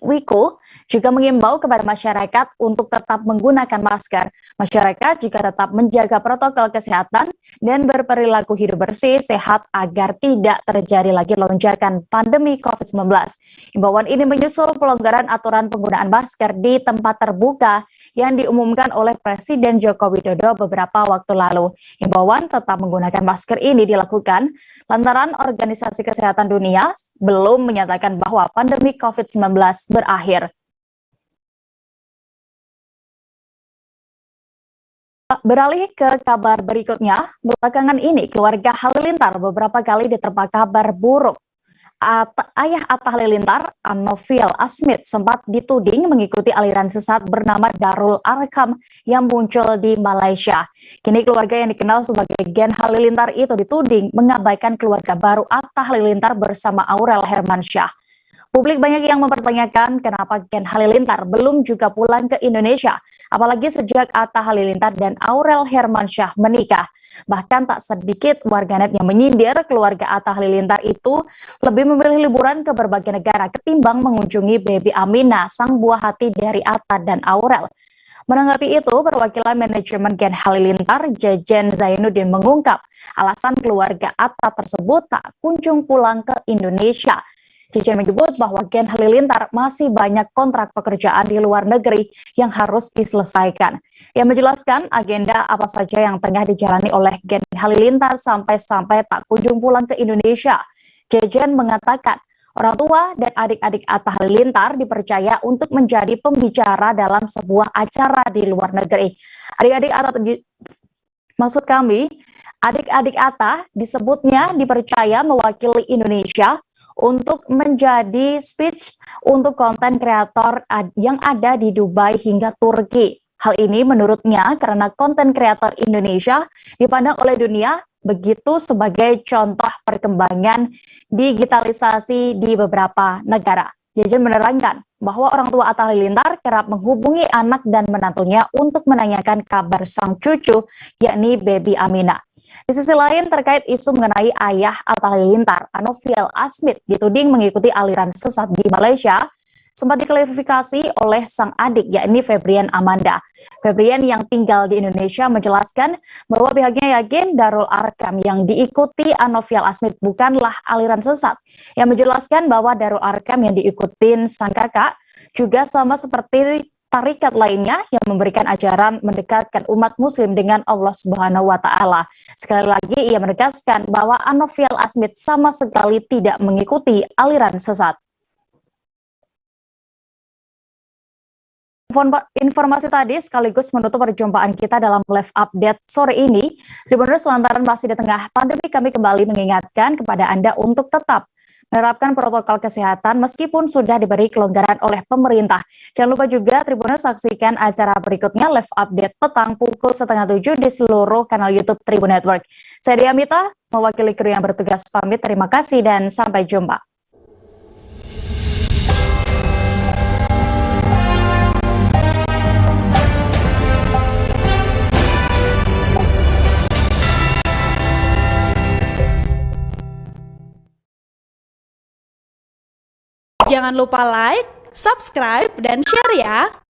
Wiko juga mengimbau kepada masyarakat untuk tetap menggunakan masker. Masyarakat juga tetap menjaga protokol kesehatan dan berperilaku hidup bersih, sehat agar tidak terjadi lagi lonjakan pandemi COVID-19. Imbauan ini menyusul pelonggaran aturan penggunaan masker di tempat terbuka yang diumumkan oleh Presiden Joko Widodo beberapa waktu lalu. Imbauan tetap menggunakan masker ini dilakukan lantaran Organisasi Kesehatan Dunia belum menyatakan bahwa pandemi COVID-19 berakhir. Beralih ke kabar berikutnya, belakangan ini keluarga Halilintar beberapa kali diterpa kabar buruk. Ayah Atta Halilintar, Anovial Asmit, sempat dituding mengikuti aliran sesat bernama Darul Arkam yang muncul di Malaysia. Kini keluarga yang dikenal sebagai Gen Halilintar itu dituding mengabaikan keluarga baru Atta Halilintar bersama Aurel Hermansyah. Publik banyak yang mempertanyakan kenapa Gen Halilintar belum juga pulang ke Indonesia, apalagi sejak Atta Halilintar dan Aurel Hermansyah menikah. Bahkan tak sedikit warganet yang menyindir keluarga Atta Halilintar itu lebih memilih liburan ke berbagai negara ketimbang mengunjungi Baby Aminah, sang buah hati dari Atta dan Aurel. Menanggapi itu, perwakilan manajemen Gen Halilintar, Jejen Zainuddin, mengungkap alasan keluarga Atta tersebut tak kunjung pulang ke Indonesia. Jejen menyebut bahwa Gen Halilintar masih banyak kontrak pekerjaan di luar negeri yang harus diselesaikan. Ia menjelaskan agenda apa saja yang tengah dijalani oleh Gen Halilintar sampai-sampai tak kunjung pulang ke Indonesia. Jejen mengatakan orang tua dan adik-adik Atta Halilintar dipercaya untuk menjadi pembicara dalam sebuah acara di luar negeri. Adik-adik Atta disebutnya dipercaya mewakili Indonesia untuk menjadi speech untuk konten kreator yang ada di Dubai hingga Turki. Hal ini menurutnya karena konten kreator Indonesia dipandang oleh dunia begitu sebagai contoh perkembangan digitalisasi di beberapa negara. Jejen menerangkan bahwa orang tua Atta Halilintar kerap menghubungi anak dan menantunya untuk menanyakan kabar sang cucu, yakni Baby Aminah. Di sisi lain, terkait isu mengenai ayah Atta Halilintar, Anovial Asmit dituding mengikuti aliran sesat di Malaysia, sempat diklarifikasi oleh sang adik, yakni Febrian Amanda. Febrian yang tinggal di Indonesia menjelaskan bahwa pihaknya yakin Darul Arkam yang diikuti Anovial Asmit bukanlah aliran sesat. Yang menjelaskan bahwa Darul Arkam yang diikutin sang kakak juga sama seperti tarikat lainnya yang memberikan ajaran mendekatkan umat muslim dengan Allah Subhanahu wa Ta'ala. Sekali lagi ia menegaskan bahwa Anovial Asmit sama sekali tidak mengikuti aliran sesat. Informasi tadi sekaligus menutup perjumpaan kita dalam live update sore ini. Tribuners, lantaran masih di tengah pandemi, kami kembali mengingatkan kepada Anda untuk tetap menerapkan protokol kesehatan meskipun sudah diberi kelonggaran oleh pemerintah. Jangan lupa juga Tribuners saksikan acara berikutnya live update petang pukul 6:30 di seluruh kanal YouTube Tribun Network. Saya Dia Mita, mewakili kru yang bertugas pamit. Terima kasih dan sampai jumpa. Jangan lupa like, subscribe, dan share ya!